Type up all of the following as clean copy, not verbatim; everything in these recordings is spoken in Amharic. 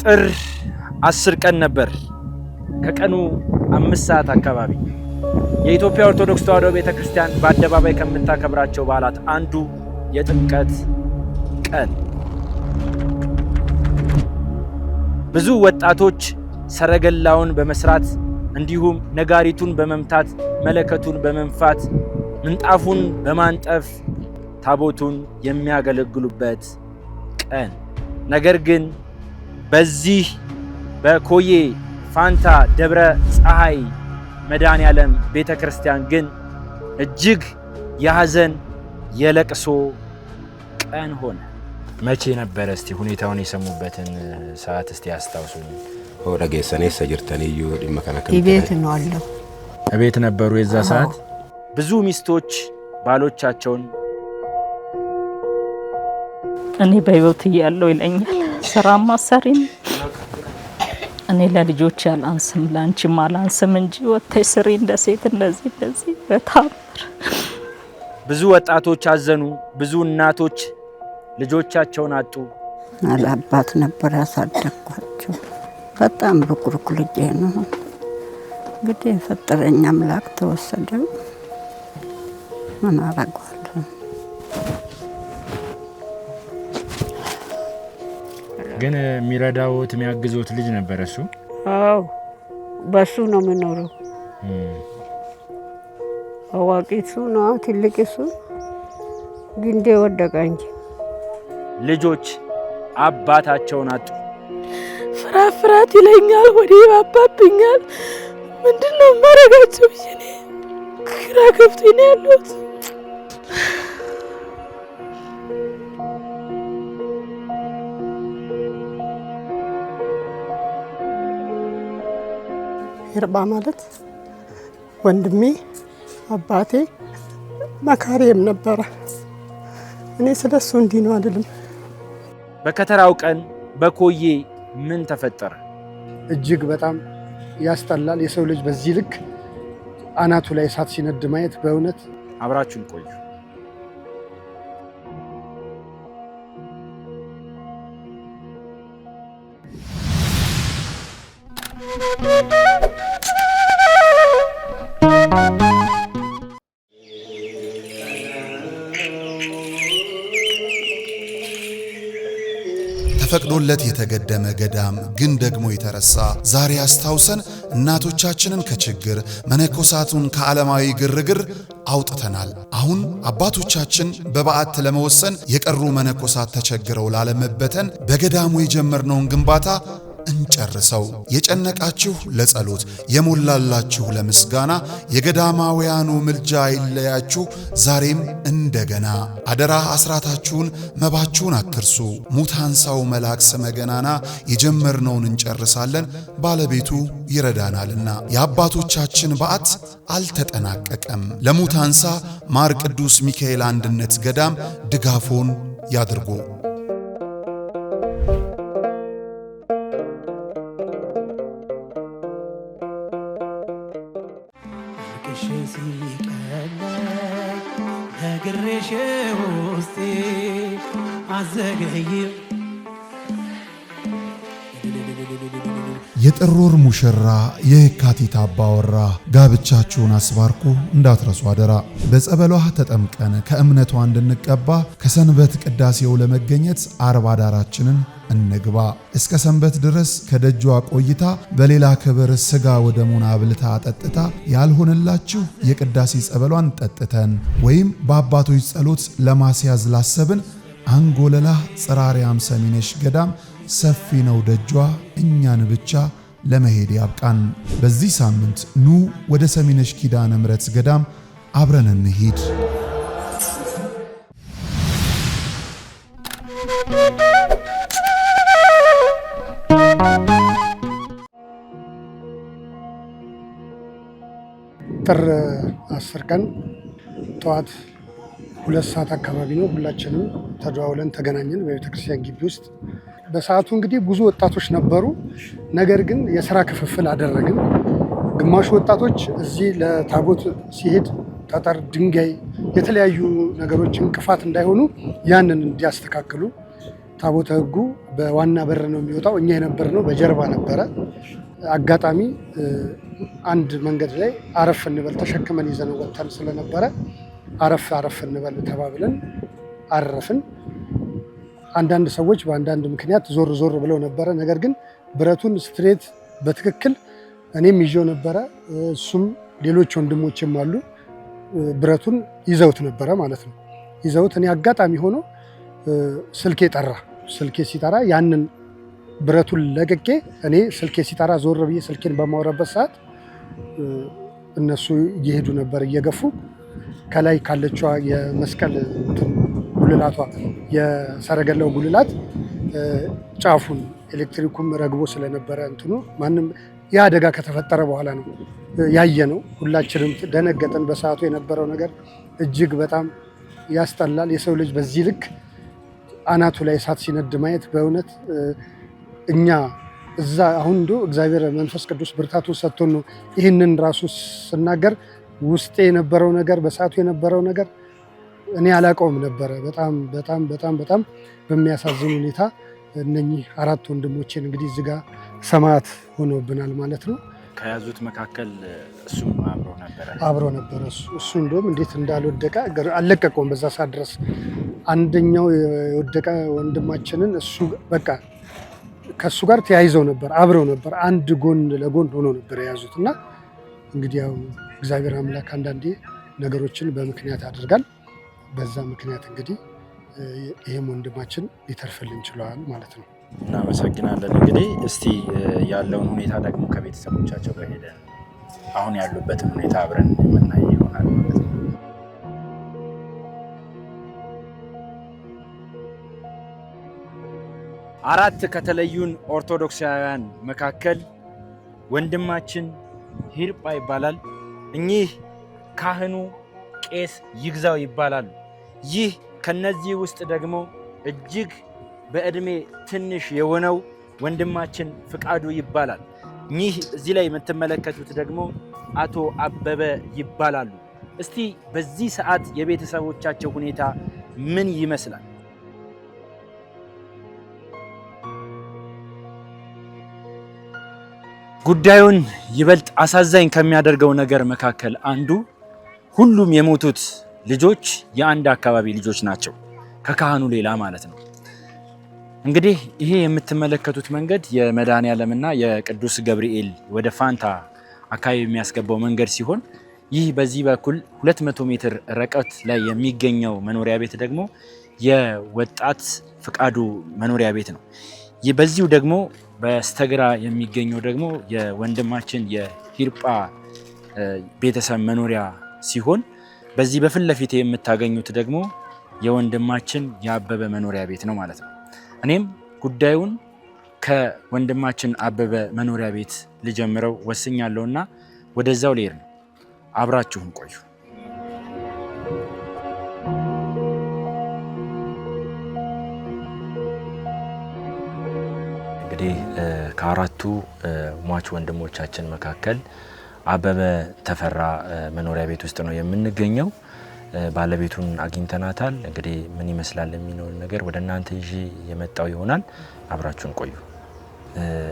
ጥር 10 ቀን ነበር ከቀኑ 5 ሰዓት አካባቢ የኢትዮጵያ ኦርቶዶክስ ተዋሕዶ ቤተክርስቲያን በአደባባይ ከምታከብራቸው በዓላት አንዱ የጥምቀት ቀን። ብዙ ወጣቶች ሰረገላውን በመስራት እንዲሁም ነጋሪቱን በመምታት መለከቱን በመንፋት ምንጣፉን በማንጠፍ ታቦቱን የሚያገለግሉበት ቀን። ነገር ግን በዚህ በኮዬ ፋንታ ደብረ ፀሐይ መድኃኔዓለም ቤተክርስቲያን ግን እጅግ የሐዘን የለቅሶ ቀን ሆነ። መቼ ነበር እስቲ ሁኔታውን የሰሙበትን ሰዓት እስቲ ያስታውሱኝ። ወደገሰኔ ሰጅርተንዩ ዲመከናከ ቤት ነው አለው። ቤት ነበሩ የዛ ሰዓት። ብዙ ሚስቶች ባሎቻቸውን እኔ በህይወት እያለሁ ይለኛል ስራ ማሰሪም እኔ ለልጆች ያላንስም ላንቺም አላንስም እንጂ ወጥተሽ ስሪ እንደ ሴት እንደዚህ በታምር። ብዙ ወጣቶች አዘኑ። ብዙ እናቶች ልጆቻቸውን አጡ። አላባት ነበር ያሳደግኳቸው። በጣም ሩቅሩቅ ልጅ ነው። እንግዲህ የፈጠረኝ አምላክ ተወሰደው። ምን አደርገዋለሁ? ግን የሚረዳውት የሚያግዙት ልጅ ነበር እሱ። አዎ በሱ ነው የምኖረው። አዋቂቱ ነው ትልቅ እሱ ግንዴ ወደቀ እንጂ ልጆች አባታቸውን አጡ። ፍራፍራት ይለኛል፣ ወዴ ባባብኛል። ምንድነው ማረጋቸው? ይኔ ግራ ገብቶኝ ነው ያለሁት። ይርባ ማለት ወንድሜ አባቴ መካሪም ነበረ። እኔ ስለሱ እንዲህ ነው አይደለም። በከተራው ቀን በኮዬ ምን ተፈጠረ? እጅግ በጣም ያስጠላል። የሰው ልጅ በዚህ ልክ አናቱ ላይ እሳት ሲነድ ማየት በእውነት። አብራችሁን ቆዩ። ተፈቅዶለት የተገደመ ገዳም ግን ደግሞ የተረሳ ዛሬ አስታውሰን እናቶቻችንን ከችግር መነኮሳቱን ከዓለማዊ ግርግር አውጥተናል። አሁን አባቶቻችን በበዓት ለመወሰን የቀሩ መነኮሳት ተቸግረው ላለመበተን በገዳሙ የጀመርነውን ግንባታ እንጨርሰው። የጨነቃችሁ ለጸሎት የሞላላችሁ ለምስጋና የገዳማውያኑ ምልጃ ይለያችሁ ዛሬም እንደገና። አደራ አስራታችሁን መባችሁን አትርሱ። ሙታንሳው መልአክ ስመ ገናና የጀመርነውን እንጨርሳለን ባለቤቱ ይረዳናልና። የአባቶቻችን በዓት አልተጠናቀቀም። ለሙታንሳ ማር ቅዱስ ሚካኤል አንድነት ገዳም ድጋፎን ያድርጉ። የጥር ወር ሙሽራ የካቲት አባወራ ጋብቻችሁን አስባርኩ እንዳትረሱ አደራ። በጸበሏ ተጠምቀን ከእምነቷ እንድንቀባ ከሰንበት ቅዳሴው ለመገኘት አርባ ዳራችንን እንግባ። እስከ ሰንበት ድረስ ከደጇ ቆይታ በሌላ ክብር ስጋ ወደሙን አብልታ አጠጥታ ያልሆነላችሁ የቅዳሴ ጸበሏን ጠጥተን ወይም በአባቶች ጸሎት ለማስያዝ ላሰብን አንጎለላ ጽራሪያም ሰሚነሽ ገዳም ሰፊ ነው ደጇ እኛን ብቻ ለመሄድ ያብቃን። በዚህ ሳምንት ኑ ወደ ሰሚነሽ ኪዳነ ምሕረት ገዳም አብረን እንሂድ። ጥር 10 ቀን ጠዋት 2 ሰዓት አካባቢ ነው። ሁላችንም ተደዋውለን ተገናኘን በቤተክርስቲያን ግቢ ውስጥ። በሰዓቱ እንግዲህ ብዙ ወጣቶች ነበሩ። ነገር ግን የሥራ ክፍፍል አደረግን። ግማሹ ወጣቶች እዚህ ለታቦት ሲሄድ ጠጠር፣ ድንጋይ፣ የተለያዩ ነገሮች እንቅፋት እንዳይሆኑ ያንን እንዲያስተካክሉ ታቦተ ሕጉ በዋና በር ነው የሚወጣው። እኛ የነበርነው በጀርባ ነበረ። አጋጣሚ አንድ መንገድ ላይ አረፍ እንበል ተሸክመን ይዘነው ወጥተን ስለነበረ አረፍ እንበል ተባብለን አረፍን። አንዳንድ ሰዎች በአንዳንድ ምክንያት ዞር ብለው ነበረ። ነገር ግን ብረቱን ስትሬት በትክክል እኔም ይዤው ነበረ፣ እሱም ሌሎች ወንድሞችም አሉ ብረቱን ይዘውት ነበረ ማለት ነው። ይዘውት እኔ አጋጣሚ ሆኖ ስልኬ ሲጠራ ያንን ብረቱን ለቅቄ እኔ ስልኬ ሲጠራ ዞር ብዬ ስልኬን በማወራበት ሰዓት እነሱ እየሄዱ ነበር እየገፉ። ከላይ ካለችዋ የመስቀል ጉልላቷ የሰረገላው ጉልላት ጫፉን ኤሌክትሪኩም ረግቦ ስለነበረ እንትኑ ማንም የአደጋ ከተፈጠረ በኋላ ነው ያየ ነው። ሁላችንም ደነገጠን። በሰዓቱ የነበረው ነገር እጅግ በጣም ያስጠላል። የሰው ልጅ በዚህ ልክ አናቱ ላይ እሳት ሲነድ ማየት በእውነት እኛ እዛ አሁን እንዶ እግዚአብሔር መንፈስ ቅዱስ ብርታቱን ሰጥቶን ነው ይህንን ራሱ ስናገር ውስጤ የነበረው ነገር በሰዓቱ የነበረው ነገር እኔ አላውቀውም ነበረ። በጣም በሚያሳዝን ሁኔታ እነኚህ 4 ወንድሞቼን እንግዲህ እዚህ ጋር ሰማዕት ሆኖብናል ማለት ነው። ከያዙት መካከል እሱም አብሮ ነበረ። እሱ እንደውም እንዴት እንዳልወደቀ አልለቀቀውም በዛ ሰዓት ድረስ። አንደኛው የወደቀ ወንድማችንን እሱ በቃ ከሱ ጋር ተያይዘው ነበር፣ አብረው ነበር፣ አንድ ጎን ለጎን ሆኖ ነበር የያዙት። እና እንግዲህ ያው እግዚአብሔር አምላክ አንዳንዴ ነገሮችን በምክንያት ያደርጋል። በዛ ምክንያት እንግዲህ ይህም ወንድማችን ሊተርፍልን ችለዋል ማለት ነው። እናመሰግናለን። እንግዲህ እስቲ ያለውን ሁኔታ ደግሞ ከቤተሰቦቻቸው ጋር ሄደን አሁን ያሉበትን ሁኔታ አብረን የምናይ ይሆናል ማለት ነው። አራት ከተለዩን ኦርቶዶክሳውያን መካከል ወንድማችን ሂርጳ ይባላል። እኚህ ካህኑ ቄስ ይግዛው ይባላሉ። ይህ ከነዚህ ውስጥ ደግሞ እጅግ በእድሜ ትንሽ የሆነው ወንድማችን ፍቃዱ ይባላል። እኚህ እዚህ ላይ የምትመለከቱት ደግሞ አቶ አበበ ይባላሉ። እስቲ በዚህ ሰዓት የቤተሰቦቻቸው ሁኔታ ምን ይመስላል? ጉዳዩን ይበልጥ አሳዛኝ ከሚያደርገው ነገር መካከል አንዱ ሁሉም የሞቱት ልጆች የአንድ አካባቢ ልጆች ናቸው፣ ከካህኑ ሌላ ማለት ነው። እንግዲህ ይሄ የምትመለከቱት መንገድ የመድኃኔዓለምና የቅዱስ ገብርኤል ወደ ፋንታ አካባቢ የሚያስገባው መንገድ ሲሆን ይህ በዚህ በኩል 200 ሜትር ርቀት ላይ የሚገኘው መኖሪያ ቤት ደግሞ የወጣት ፍቃዱ መኖሪያ ቤት ነው። በዚሁ ደግሞ በስተግራ የሚገኘው ደግሞ የወንድማችን የሂርጳ ቤተሰብ መኖሪያ ሲሆን በዚህ በፊት ለፊት የምታገኙት ደግሞ የወንድማችን የአበበ መኖሪያ ቤት ነው ማለት ነው። እኔም ጉዳዩን ከወንድማችን አበበ መኖሪያ ቤት ልጀምረው ወስኛለሁና ወደዛው ልሄድ ነው። አብራችሁን ቆዩ። እንግዲህ ከአራቱ ሟች ወንድሞቻችን መካከል አበበ ተፈራ መኖሪያ ቤት ውስጥ ነው የምንገኘው። ባለቤቱን አግኝተናታል። እንግዲህ ምን ይመስላል የሚለውን ነገር ወደ እናንተ ይዤ የመጣው ይሆናል። አብራችሁን ቆዩ።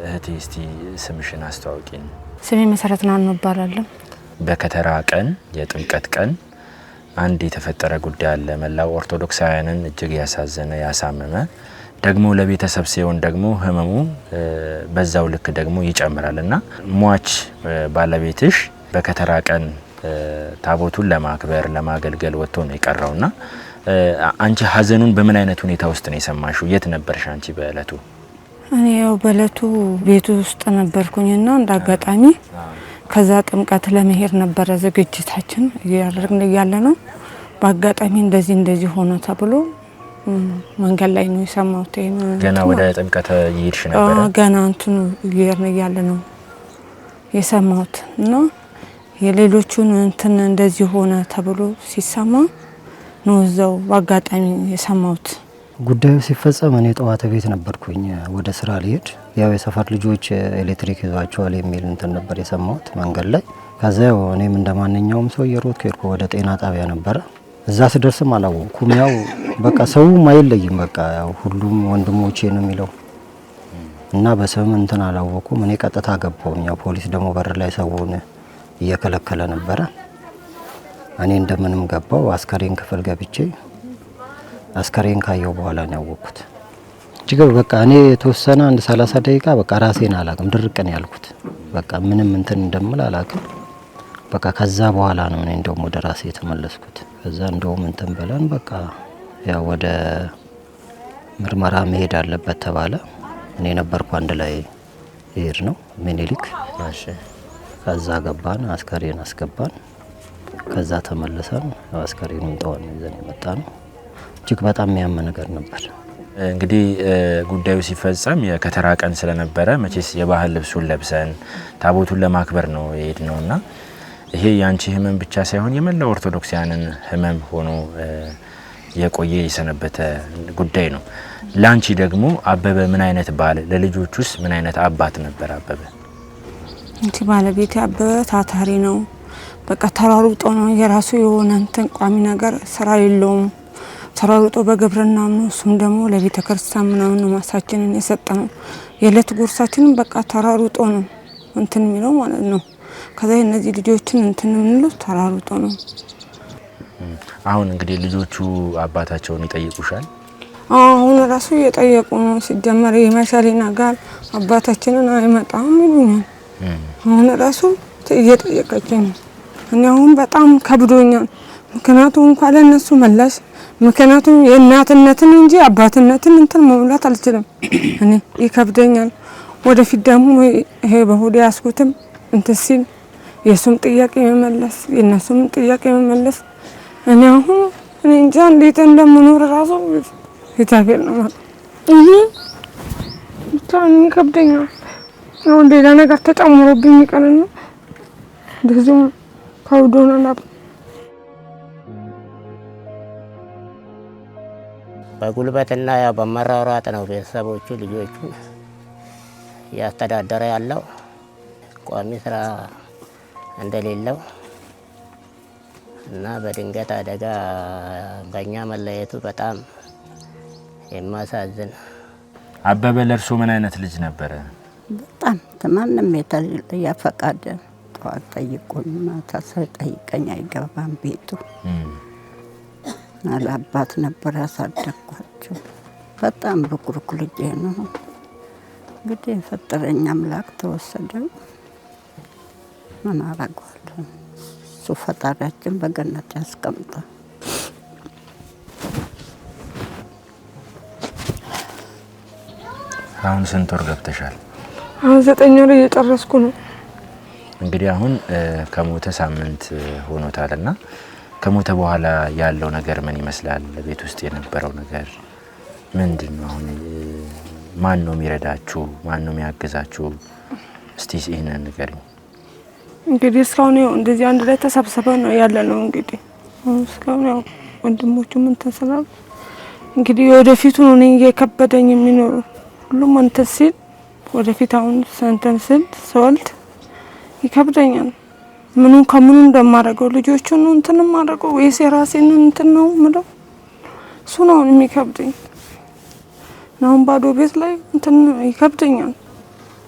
እህቴ እስቲ ስምሽን አስተዋውቂን። ስሜ መሰረት ናን እባላለሁ። በከተራ ቀን የጥምቀት ቀን አንድ የተፈጠረ ጉዳይ አለ። መላው ኦርቶዶክሳውያንን እጅግ ያሳዘነ ያሳመመ ደግሞ ለቤተሰብ ሲሆን ደግሞ ህመሙ በዛው ልክ ደግሞ ይጨምራል እና ሟች ባለቤትሽ በከተራ ቀን ታቦቱን ለማክበር ለማገልገል ወጥቶ ነው የቀረውና አንቺ ሀዘኑን በምን አይነት ሁኔታ ውስጥ ነው የሰማሽው? የት ነበርሽ አንቺ በእለቱ? እኔ ያው በእለቱ ቤቱ ውስጥ ነበርኩኝና እንዳጋጣሚ ከዛ ጥምቀት ለመሄድ ነበረ ዝግጅታችን እያደረግን እያለ ነው በአጋጣሚ እንደዚህ ሆነ ተብሎ መንገድ ላይ ነው የሰማሁት። ገና ወደ ጥምቀት ይሄድሽ ነበር? ገና እንትኑ እየሄድን እያለ ነው የሰማሁት እና የሌሎቹን እንትን እንደዚህ ሆነ ተብሎ ሲሰማ ነው እዛው በአጋጣሚ የሰማሁት። ጉዳዩ ሲፈጸም እኔ ጠዋት ቤት ነበርኩኝ ወደ ስራ ልሄድ። ያው የሰፈር ልጆች ኤሌክትሪክ ይዟቸዋል የሚል እንትን ነበር የሰማሁት መንገድ ላይ። ከዛ ያው እኔም እንደማንኛውም ሰው እየሮጥኩ ሄድኩ ወደ ጤና ጣቢያ ነበረ። እዛ ስደርስም አላወኩም። ያው በቃ ሰውም አይለይም፣ በቃ ያው ሁሉም ወንድሞቼ ነው የሚለው እና በስም እንትን አላወኩም። እኔ ቀጥታ ገባሁኝ። ያው ፖሊስ ደግሞ በር ላይ ሰውን እየከለከለ ነበረ። እኔ እንደምንም ገባው። አስከሬን ክፍል ገብቼ አስከሬን ካየው በኋላ ነው ያወቅኩት። እጅግ በቃ እኔ የተወሰነ አንድ 30 ደቂቃ በቃ ራሴን አላቅም፣ ድርቅ ነው ያልኩት። በቃ ምንም እንትን እንደምል አላቅም። በቃ ከዛ በኋላ ነው እኔ እንደውም ወደ ራሴ የተመለስኩት። ከዛ እንደውም እንትን ብለን በቃ ያው ወደ ምርመራ መሄድ አለበት ተባለ። እኔ ነበርኩ አንድ ላይ ይሄድ ነው ሚኒሊክ። እሺ ከዛ ገባን፣ አስከሬን አስገባን። ከዛ ተመለሰን አስከሬኑን ጠዋን ይዘን የመጣ ነው። እጅግ በጣም የሚያም ነገር ነበር። እንግዲህ ጉዳዩ ሲፈጸም የከተራ ቀን ስለነበረ መቼስ የባህል ልብሱን ለብሰን ታቦቱን ለማክበር ነው የሄድነውና ይሄ ያንቺ ህመም ብቻ ሳይሆን የመላው ኦርቶዶክሳውያንን ህመም ሆኖ የቆየ የሰነበተ ጉዳይ ነው። ላንቺ ደግሞ አበበ ምን አይነት ባል፣ ለልጆቹስ ምን አይነት አባት ነበር አበበ? እንት ባለቤቴ አበበ ታታሪ ነው። በቃ ተራሩጦ ነው የራሱ የሆነ እንትን ቋሚ ነገር ስራ የለውም። ተራሩጦ በግብርና ነው። እሱም ደግሞ ለቤተ ክርስቲያን ምናምን ነው ማሳችንን የሰጠነው። የዕለት ጉርሳችንን በቃ ተራሩጦ ነው እንትን የሚለው ማለት ነው። ከዛ እነዚህ ልጆችን እንትን ምንለው ተራሩጦ ነው። አሁን እንግዲህ ልጆቹ አባታቸውን ይጠይቁሻል? አሁን ራሱ እየጠየቁ ነው። ሲጀመር የመሻሌና ጋር አባታችንን አይመጣም ይሉኛል። አሁን ራሱ እየጠየቀችኝ ነው። እኔ አሁን በጣም ከብዶኛል። ምክንያቱም እንኳን ለነሱ መላሽ ምክንያቱም የእናትነትን እንጂ አባትነትን እንትን መሙላት አልችልም። እኔ ይከብደኛል። ወደፊት ደግሞ ይሄ በሆዴ ያስኩትም እንትን ሲል የሱም ጥያቄ መመለስ የነሱም ጥያቄ መመለስ እኔ አሁን እኔ እንጃ እንዴት እንደምኖር ራሱ ይታፈል ነው ማለት ብቻ ይከብደኛል። አሁን ሌላ ነገር ተጨምሮብኝ ይቀርና እንደዚህ ከውዶና በጉልበትና ያው በመራራጥ ነው ቤተሰቦቹ ልጆቹ ያስተዳደረ ያለው ቋሚ ስራ እንደሌለው እና በድንገት አደጋ በእኛ መለየቱ በጣም የሚያሳዝን። አበበ ለእርሶ ምን አይነት ልጅ ነበረ? በጣም ተማንም የተለየ ፈቃድ ጠዋት ጠይቆኝ ማታ ሳይጠይቀኝ አይገባም ቤቱ። አላባት ነበር ያሳደግኳቸው። በጣም ሩክሩክ ልጅ ነው። እንግዲህ የፈጠረኝ አምላክ ተወሰደው። ምን አደርገዋለሁ? እሱ ፈጣሪያችን በገነት ያስቀምጣ። አሁን ስንት ወር ገብተሻል? አሁን 9 ወር እየጨረስኩ ነው። እንግዲህ አሁን ከሞተ ሳምንት ሆኖታልና ከሞተ በኋላ ያለው ነገር ምን ይመስላል? ቤት ውስጥ የነበረው ነገር ምንድነው? አሁን ማን ነው የሚረዳችሁ? ማን ነው የሚያግዛችሁ? እስቲ ይሄንን ንገሪኝ። እንግዲህ እስካሁን ያው እንደዚህ አንድ ላይ ተሰብስበን ነው ያለነው። እንግዲህ እስካሁን ያው ወንድሞቹ ምን ተሰላም እንግዲህ ወደፊቱ ነው እኔ የከበደኝ የሚኖር ሁሉም እንትን ሲል ወደፊት አሁን ሰንተን ስል ሰልት ይከብደኛል። ምኑን ከምኑ እንደማደርገው ልጆቹን ነው እንትን ማደርገው ወይስ የራሴን እንትን ነው ምለው እሱ ነው የሚከብደኝ። ነው ባዶ ቤት ላይ እንትን ይከብደኛል።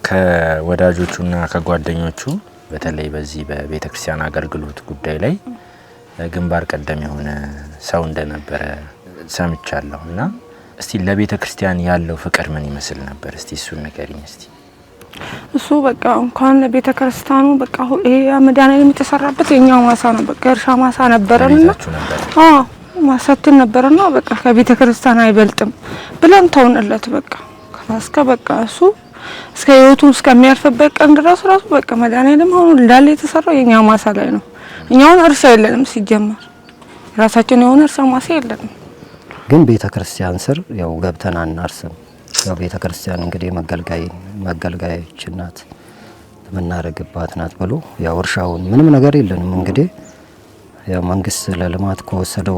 ከወዳጆቹና ከጓደኞቹ በተለይ በዚህ በቤተክርስቲያን አገልግሎት ጉዳይ ላይ ግንባር ቀደም የሆነ ሰው እንደነበረ ሰምቻለሁና እስቲ ለቤተክርስቲያን ያለው ፍቅር ምን ይመስል ነበር? እስቲ እሱን ንገሪኝ እስቲ። እሱ በቃ እንኳን ቤተክርስቲያኑ በቃ ይሄ መድኃኒዓለም የተሰራበት የኛው ማሳ ነው። በቃ እርሻ ማሳ ነበርና ማሳችን ነበርና በቃ ከቤተክርስቲያን አይበልጥም ብለን ተውንለት። በቃ ከፋስከ በቃ እሱ እስከ ህይወቱ እስከሚያልፍበት ቀን ድረስ ራሱ በቃ መድኃኒዓለም አሁን እንዳለ የተሰራው የኛው ማሳ ላይ ነው። እኛውን እርሻ የለንም ሲጀመር ራሳችን የሆነ እርሻ ማሳ የለንም። ግን ቤተክርስቲያን ስር ያው ገብተን አናርስም። ያው ቤተክርስቲያን እንግዲህ መገልገያች ናት የምናረግባት ናት ብሎ ያው እርሻውን ምንም ነገር የለንም። እንግዲህ ያው መንግስት ለልማት ከወሰደው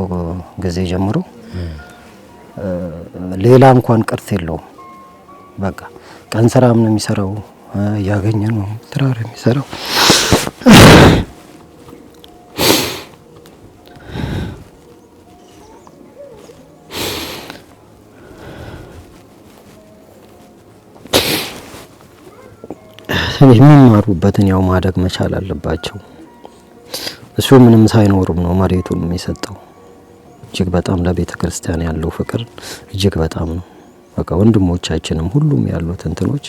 ጊዜ ጀምሮ ሌላ እንኳን ቅርት የለውም። በቃ ቀን ስራም ነው የሚሰራው፣ ያገኘ ነው ትራር የሚሰራው። የሚማሩበትን ያው ማደግ መቻል አለባቸው። እሱ ምንም ሳይኖርም ነው መሬቱን የሚሰጠው። እጅግ በጣም ለቤተ ክርስቲያን ያለው ፍቅር እጅግ በጣም ነው። በቃ ወንድሞቻችንም ሁሉም ያሉት እንትኖች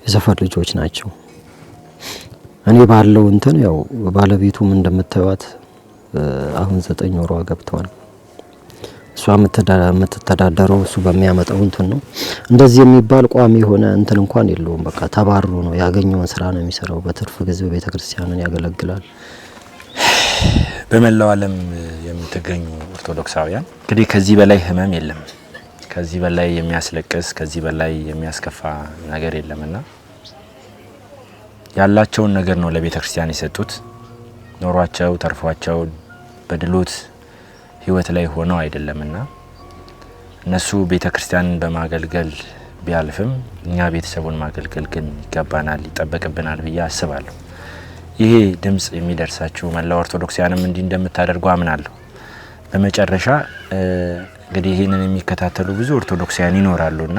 የሰፈር ልጆች ናቸው። እኔ ባለው እንትን ያው ባለቤቱም እንደምታዩት አሁን 9 ወሯ ገብቷል። እሷ የምትተዳደረው እሱ በሚያመጣው እንትን ነው። እንደዚህ የሚባል ቋሚ የሆነ እንትን እንኳን የለውም። በቃ ተባሩ ነው ያገኘውን ስራ ነው የሚሰራው። በትርፍ ጊዜው ቤተ ክርስቲያንን ያገለግላል። በመላው ዓለም የምትገኙ ኦርቶዶክሳውያን እንግዲህ ከዚህ በላይ ህመም የለም፣ ከዚህ በላይ የሚያስለቅስ፣ ከዚህ በላይ የሚያስከፋ ነገር የለምና ያላቸውን ነገር ነው ለቤተ ክርስቲያን የሰጡት። ኖሯቸው ተርፏቸው በድሎት ህይወት ላይ ሆነው አይደለምና እነሱ ቤተ ክርስቲያንን በማገልገል ቢያልፍም እኛ ቤተሰቡን ማገልገል ግን ይገባናል፣ ይጠበቅብናል ብዬ አስባለሁ። ይሄ ድምጽ የሚደርሳችሁ መላው ኦርቶዶክሳውያንም እንዲህ እንደምታደርጉ አምናለሁ። በመጨረሻ እንግዲህ ይሄንን የሚከታተሉ ብዙ ኦርቶዶክሳውያን ይኖራሉና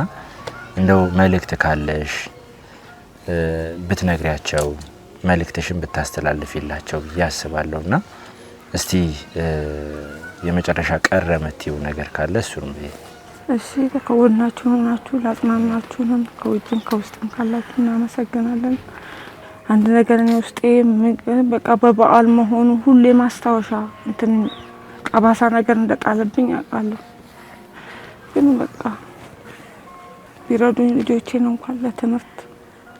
እንደው መልእክት ካለሽ ብትነግሪያቸው መልእክትሽን ብታስተላልፊላቸው ብዬ አስባለሁና እስቲ የመጨረሻ ቀረ መጥተው ነገር ካለ እሱን እሺ ከጎናችሁ ናችሁ፣ ላጽናናችሁንም ከውጭም ከውስጥም ካላችሁ እናመሰግናለን። አንድ ነገር ነው ውስጤ በቃ በበዓል መሆኑ ሁሌ ማስታወሻ እንትን ቀባሳ ነገር እንደጣለብኝ አውቃለሁ። ግን በቃ ቢረዱኝ ልጆቼን እንኳን ለትምህርት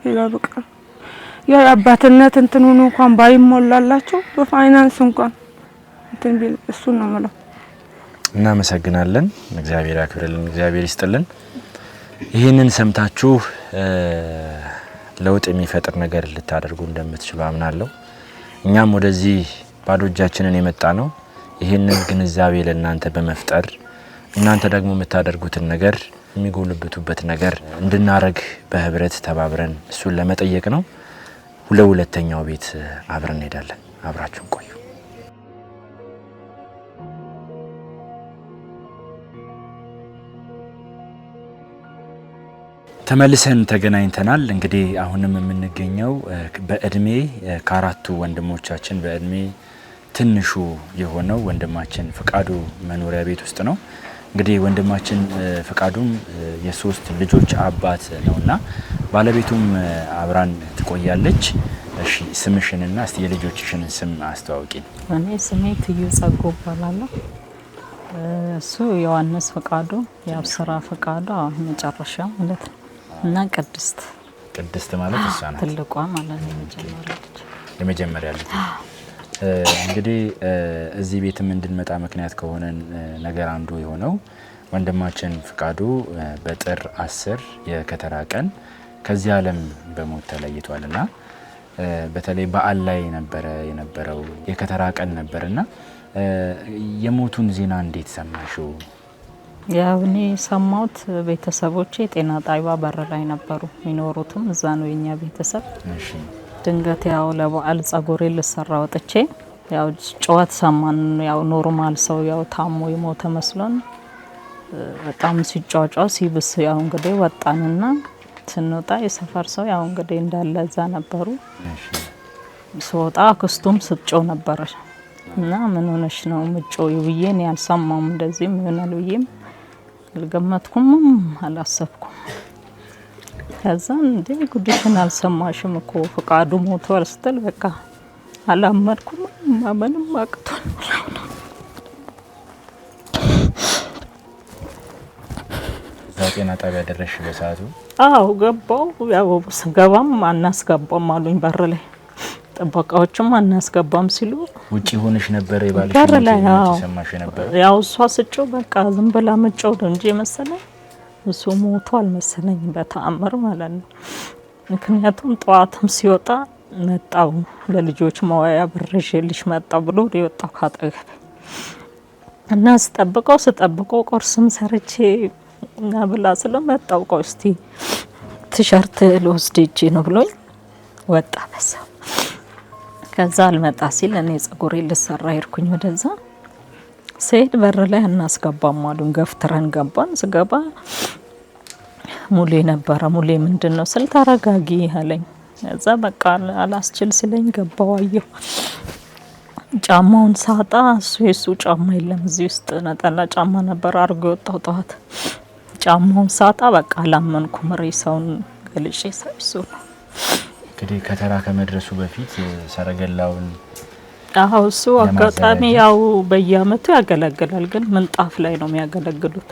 ሌላ በቃ ያ አባትነት እንትን ሆኖ እንኳን ባይሞላላቸው በፋይናንስ እንኳን እንትን ቢል እሱ ነው ማለት። እናመሰግናለን። እግዚአብሔር ያክብርልን፣ እግዚአብሔር ይስጥልን። ይህንን ሰምታችሁ ለውጥ የሚፈጥር ነገር ልታደርጉ እንደምትችሉ አምናለሁ። እኛም ወደዚህ ባዶ እጃችንን የመጣ ነው ይህንን ግንዛቤ ለእናንተ በመፍጠር እናንተ ደግሞ የምታደርጉትን ነገር የሚጎልብቱበት ነገር እንድናረግ በህብረት ተባብረን እሱን ለመጠየቅ ነው። ሁለተኛው ቤት አብረን እንሄዳለን። አብራችሁን ቆዩ። ተመልሰን ተገናኝተናል። እንግዲህ አሁንም የምንገኘው በእድሜ ከአራቱ ወንድሞቻችን በእድሜ ትንሹ የሆነው ወንድማችን ፍቃዱ መኖሪያ ቤት ውስጥ ነው። እንግዲህ ወንድማችን ፍቃዱም የሶስት ልጆች አባት ነውና ባለቤቱም አብራን ትቆያለች። እሺ ስምሽንና እስቲ የልጆችሽን ስም አስተዋውቂኝ። እኔ ስሜ ትዩ ጸጎ እባላለሁ። እሱ ዮሐንስ ፍቃዱ፣ የአብስራ ፍቃዱ መጨረሻ ማለት ነው እና ቅድስት ማለት እሷ ናት። ትልቋ ማለት ነው የመጀመሪያ ልጅ። እንግዲህ እዚህ ቤትም እንድንመጣ ምክንያት ከሆነን ነገር አንዱ የሆነው ወንድማችን ፍቃዱ በጥር 10 የከተራ ቀን ከዚህ ዓለም በሞት ተለይቷልና በተለይ በዓል ላይ የነበረው የከተራ ቀን ነበርና የሞቱን ዜና እንዴት ሰማሽው? ያው እኔ ሰማሁት ቤተሰቦቼ ጤና ጣቢያ በር ላይ ነበሩ የሚኖሩትም እዛ ነው የኛ ቤተሰብ። እሺ ድንገት ያው ለበዓል ጸጉሬ ልሰራ ወጥቼ ያው ጨዋት ሰማን። ያው ኖርማል ሰው ያው ታሞ የሞተ መስሎን በጣም ሲጫጫ ሲብስ ያው እንግዲህ ወጣንና ስንወጣ የሰፈር ሰው ያው እንግዲህ እንዳለ እዛ ነበሩ። ስወጣ አክስቱም ስትጮህ ነበር እና ምን ሆነሽ ነው ምጮው ይብዬን ያልሰማም እንደዚህ ምን ይሆናል ብዬም አልገመትኩም አላሰብኩም። ከዛ እንዴ ጉድሽን አልሰማሽም እኮ ፍቃዱ ሞቷል ስትል በቃ አላመንኩም። ማመንም አቅቶኝ ጤና ጣቢያ ደረሽ በሰዓቱ? አዎ ገባው። ያው ስገባም አናስገባም አሉኝ በር ላይ ጥበቃዎችም አናስገባም ሲሉ ውጪ ሆነሽ ነበር ይባልሽ በር ላይ ሰማሽ ነበር? ያው እሷ ስጮህ በቃ ዝም ብላ መጮህ ነው እንጂ መሰለኝ እሱ ሞቷል መሰለኝ በተአምር ማለት ነው። ምክንያቱም ጠዋትም ሲወጣ መጣው ለልጆች መዋያ ብርሽልሽ መጣው ብሎ ይወጣው ካጠገብ እና ስጠብቀው ቁርስም ሰርቼ እና ብላ ስለመጣው ቆስቲ ቲሸርት ልወስድ እጄ ነው ብሎኝ ወጣ በዛ። ከዛ አልመጣ ሲል እኔ ጸጉሬ ልሰራ ሄድኩኝ ወደዛ ሰይድ በር ላይ እናስገባም አሉን። ገፍትረን ገባን። ስገባ ሙሌ ነበረ። ሙሌ ምንድነው ስል ተረጋጊ አለኝ። እዛ በቃ አላስችል ሲለኝ ገባው አየሁ። ጫማውን ሳጣ የሱ ጫማ የለም እዚህ ውስጥ ነጠላ ጫማ ነበር አርጎ ወጣው ጠዋት። ጫማውን ሳጣ በቃ አላመንኩም። ሬሳውን ገልጬ ሳይሱ ነው እንግዲህ ከተራ ከመድረሱ በፊት ሰረገላውን እሱ አጋጣሚ ያው በየአመቱ ያገለግላል፣ ግን ምንጣፍ ላይ ነው የሚያገለግሉት።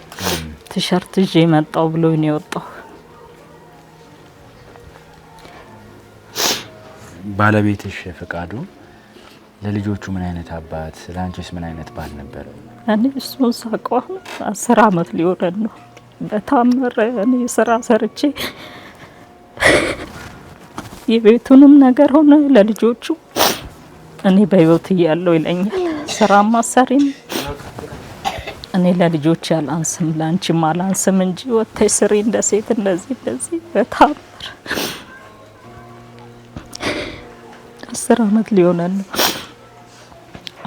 ቲሸርት ይዤ መጣው ብሎ ነው የወጣው። ባለቤትሽ ፍቃዱ ለልጆቹ ምን አይነት አባት፣ ለአንቺስ ምን አይነት ባል ነበር? እኔ እሱን ሳውቀው 10 አመት ሊሆነን ነው። በታምር እኔ ስራ ሰርቼ የቤቱንም ነገር ሆነ ለልጆቹ እኔ በህይወት እያለሁ ይለኛል። ስራ ማሰሪም እኔ ለልጆች ያላንስም ላንቺም አላንስም እንጂ ወጥተሽ ስሪ እንደ ሴት እንደዚህ በታምር 10 አመት ሊሆነን ነው።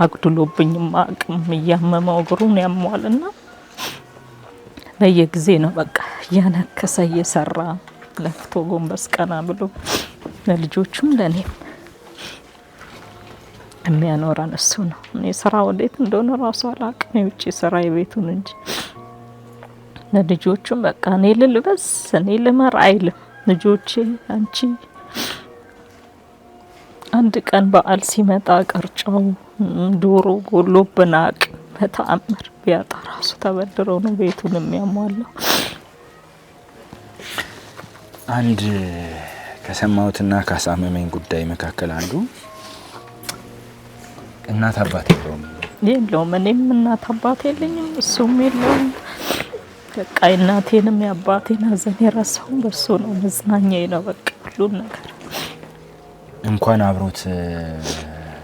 አግድሎብኝም አቅም እያመመው እግሩን ያሟልና በየጊዜ ነው በቃ ያነከሰ እየሰራ ለፍቶ ጎንበስ ቀና ብሎ ለልጆቹም ለኔም የሚያኖረን እሱ ነው። እኔ ስራ ወዴት እንደሆነ ራሱ አላቅም፣ የውጭ ስራ የቤቱን እንጂ ለልጆቹም በቃ እኔ ልልበስ እኔ ልመር አይልም። ልጆቼ አንቺ አንድ ቀን በዓል ሲመጣ ቅርጫው ዶሮ ጎሎብናቅ በተአምር ቢያጣ ራሱ ተበድረው ነው ቤቱን የሚያሟላው። አንድ ከሰማሁትና ካሳመመኝ ጉዳይ መካከል አንዱ እናት አባት የለውም። እኔም እናት አባት የለኝም፣ እሱም የለውም። በቃ እናቴንም የአባቴን ሀዘን የረሳው በሱ ነው። መዝናኛዬ ነው በቃ ሁሉም ነገር። እንኳን አብሮት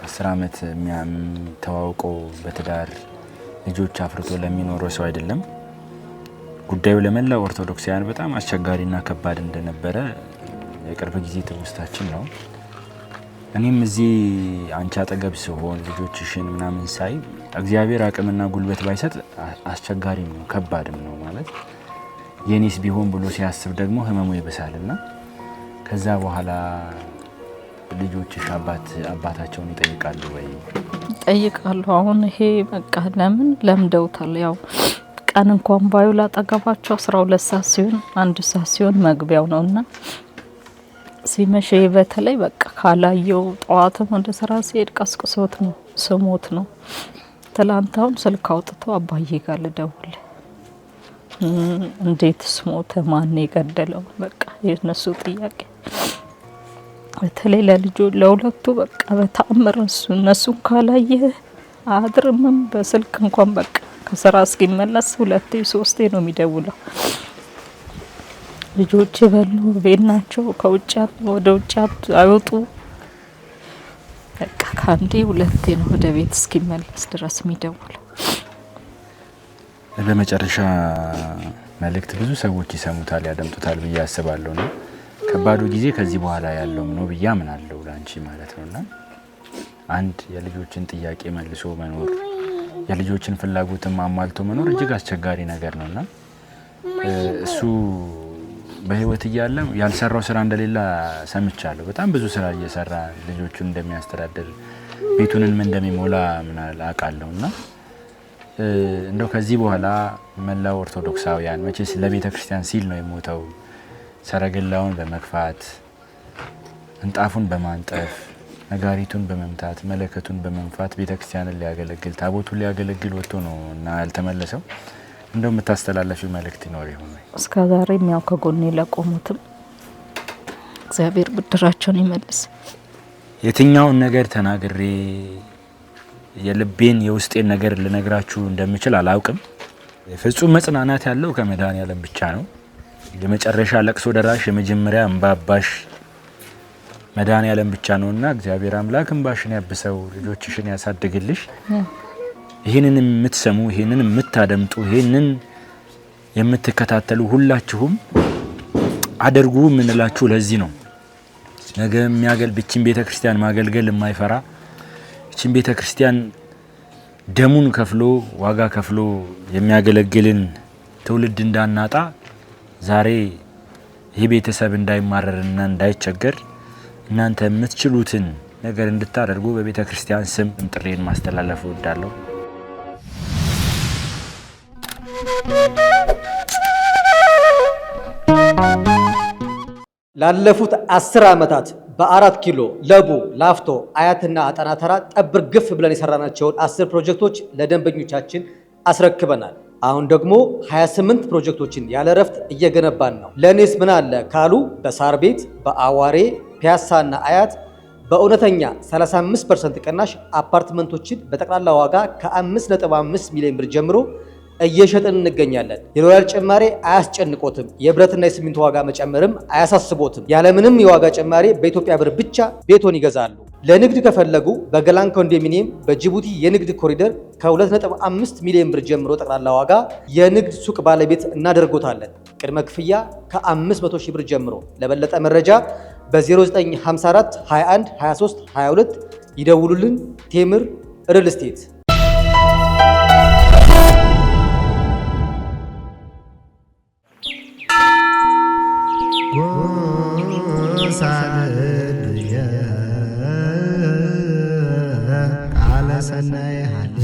10 አመት ተዋውቆ በትዳር ልጆች አፍርቶ ለሚኖረው ሰው አይደለም ጉዳዩ ለመላው ኦርቶዶክሳውያን በጣም አስቸጋሪና ከባድ እንደነበረ የቅርብ ጊዜ ትውስታችን ነው። እኔም እዚህ አንቺ አጠገብ ሲሆን ልጆችሽን ምናምን ሳይ እግዚአብሔር አቅምና ጉልበት ባይሰጥ አስቸጋሪም ነው ከባድም ነው ማለት የኔስ ቢሆን ብሎ ሲያስብ ደግሞ ህመሙ ይብሳልና ከዛ በኋላ ልጆችሽ አባታቸውን ይጠይቃሉ ወይ? ይጠይቃሉ። አሁን ይሄ በቃ ለምን ለምደውታል። ያው ቀን እንኳን ባይውል አጠገባቸው 12 ሰዓት ሲሆን 1 ሰዓት ሲሆን መግቢያው ነውና ሲመሽ በተለይ በቃ ካላየው ጠዋትም ወደ ስራ ሲሄድ ቀስቅሶት ነው ስሞት ነው። ትላንታውን ስልክ አውጥቶ አባዬ ጋር ልደውል እንዴት ስሞተ ማን የገደለው በቃ የነሱ ጥያቄ በተለይ ለሁለቱ በቃ በተአምር እነሱን ካላየ አድርምም በስልክ እንኳን በቃ ከስራ እስኪመለስ 2 3 ነው የሚደውለው። ልጆች በሉ ቤት ናቸው ከውጭ ወደ ውጭ አይወጡ በቃ ካንዴ 2 ነው ወደ ቤት እስኪመለስ ድረስ የሚደውለው። በመጨረሻ መልእክት ብዙ ሰዎች ይሰሙታል ያደምጡታል ብዬ አስባለሁ ነው ከባዱ ጊዜ ከዚህ በኋላ ያለው ነው ብዬ አምናለሁ ላንቺ ማለት ነውና አንድ የልጆችን ጥያቄ መልሶ መኖር የልጆችን ፍላጎትም አሟልቶ መኖር እጅግ አስቸጋሪ ነገር ነውና እሱ በህይወት እያለ ያልሰራው ስራ እንደሌላ ሰምቻለሁ። በጣም ብዙ ስራ እየሰራ ልጆቹን እንደሚያስተዳድር ቤቱንም እንደሚሞላ ምናል አቃለውና እንደው ከዚህ በኋላ መላው ኦርቶዶክሳውያን መቼስ ለቤተ ክርስቲያን ሲል ነው የሞተው ሰረገላውን በመግፋት እንጣፉን በማንጠፍ ነጋሪቱን በመምታት መለከቱን በመንፋት ቤተ ክርስቲያንን ሊያገለግል ታቦቱን ሊያገለግል ወጥቶ ነው እና ያልተመለሰው እንደው የምታስተላለፊው መልእክት ይኖር ይሆን? እስከዛሬም ያው ከጎኔ ለቆሙትም እግዚአብሔር ብድራቸውን ይመልስ። የትኛውን ነገር ተናግሬ የልቤን የውስጤን ነገር ልነግራችሁ እንደምችል አላውቅም። ፍጹም መጽናናት ያለው ከመድኃኔዓለም ብቻ ነው። የመጨረሻ ለቅሶ ደራሽ የመጀመሪያ እንባባሽ መድኃኔዓለም ብቻ ነውና እግዚአብሔር አምላክ እንባሽን ያብሰው፣ ልጆችሽን ያሳድግልሽ። ይሄንን የምትሰሙ ይሄንን የምታደምጡ ይሄንን የምትከታተሉ ሁላችሁም አድርጉ ምንላችሁ ለዚህ ነው። ነገ ብቻን ቤተክርስቲያን ማገልገል የማይፈራ ብቻን ቤተክርስቲያን ደሙን ከፍሎ ዋጋ ከፍሎ የሚያገለግልን ትውልድ እንዳናጣ ዛሬ ይህ ቤተሰብ እንዳይማረርና እንዳይቸገር እናንተ የምትችሉትን ነገር እንድታደርጉ በቤተ ክርስቲያን ስም ጥሪን ማስተላለፍ እወዳለሁ። ላለፉት 10 ዓመታት በ4 ኪሎ ለቡ ላፍቶ አያትና አጣና ተራ ጠብር ግፍ ብለን የሰራናቸውን 10 ፕሮጀክቶች ለደንበኞቻችን አስረክበናል። አሁን ደግሞ 28 ፕሮጀክቶችን ያለ ረፍት እየገነባን ነው። ለኔስ ምን አለ ካሉ በሳር ቤት፣ በአዋሬ፣ ፒያሳና አያት በእውነተኛ 35% ቅናሽ አፓርትመንቶችን በጠቅላላ ዋጋ ከ5.5 ሚሊዮን ብር ጀምሮ እየሸጥን እንገኛለን። የዶላር ጭማሪ አያስጨንቆትም። የብረትና የሲሚንቶ ዋጋ መጨመርም አያሳስቦትም። ያለምንም የዋጋ ጭማሪ በኢትዮጵያ ብር ብቻ ቤቶን ይገዛሉ። ለንግድ ከፈለጉ በገላን ኮንዶሚኒየም በጅቡቲ የንግድ ኮሪደር ከ2.5 ሚሊዮን ብር ጀምሮ ጠቅላላ ዋጋ የንግድ ሱቅ ባለቤት እናደርጎታለን። ቅድመ ክፍያ ከ500 ሺህ ብር ጀምሮ። ለበለጠ መረጃ በ0954 21 23 22 ይደውሉልን። ቴምር ሪል ስቴት።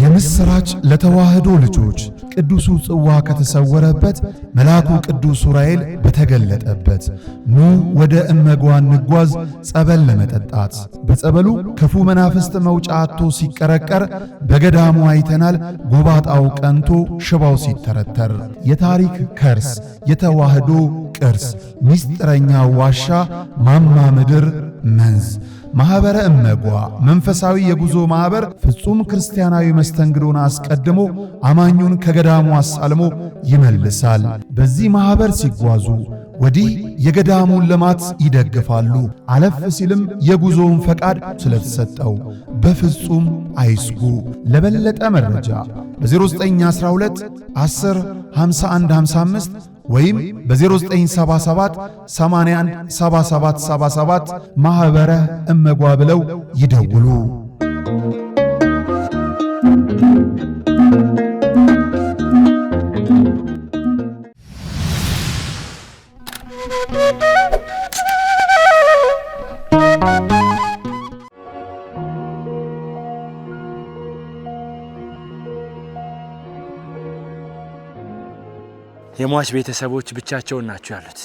የምስራች ለተዋህዶ ልጆች ቅዱሱ ጽዋ ከተሰወረበት መልአኩ ቅዱስ ዑራኤል በተገለጠበት ኑ ወደ እመጓ እንጓዝ ጸበል ለመጠጣት። በጸበሉ ክፉ መናፍስት መውጫ አጥቶ ሲቀረቀር በገዳሙ አይተናል። ጎባጣው ቀንቶ ሽባው ሲተረተር የታሪክ ከርስ የተዋህዶ ቅርስ ሚስጥረኛ ዋሻ ማማ ምድር መንዝ ማህበረ እመጓ መንፈሳዊ የጉዞ ማህበር ፍጹም ክርስቲያናዊ መስተንግዶን አስቀድሞ አማኙን ከገዳሙ አሳልሞ ይመልሳል። በዚህ ማህበር ሲጓዙ ወዲህ የገዳሙን ልማት ይደግፋሉ። አለፍ ሲልም የጉዞውን ፈቃድ ስለተሰጠው በፍጹም አይስጉ። ለበለጠ መረጃ በ0912 10 51 55 ወይም በ0977 81 77 77 ማህበረ እመጓ ብለው ይደውሉ። የሟች ቤተሰቦች ብቻቸውን ናቸው ያሉት።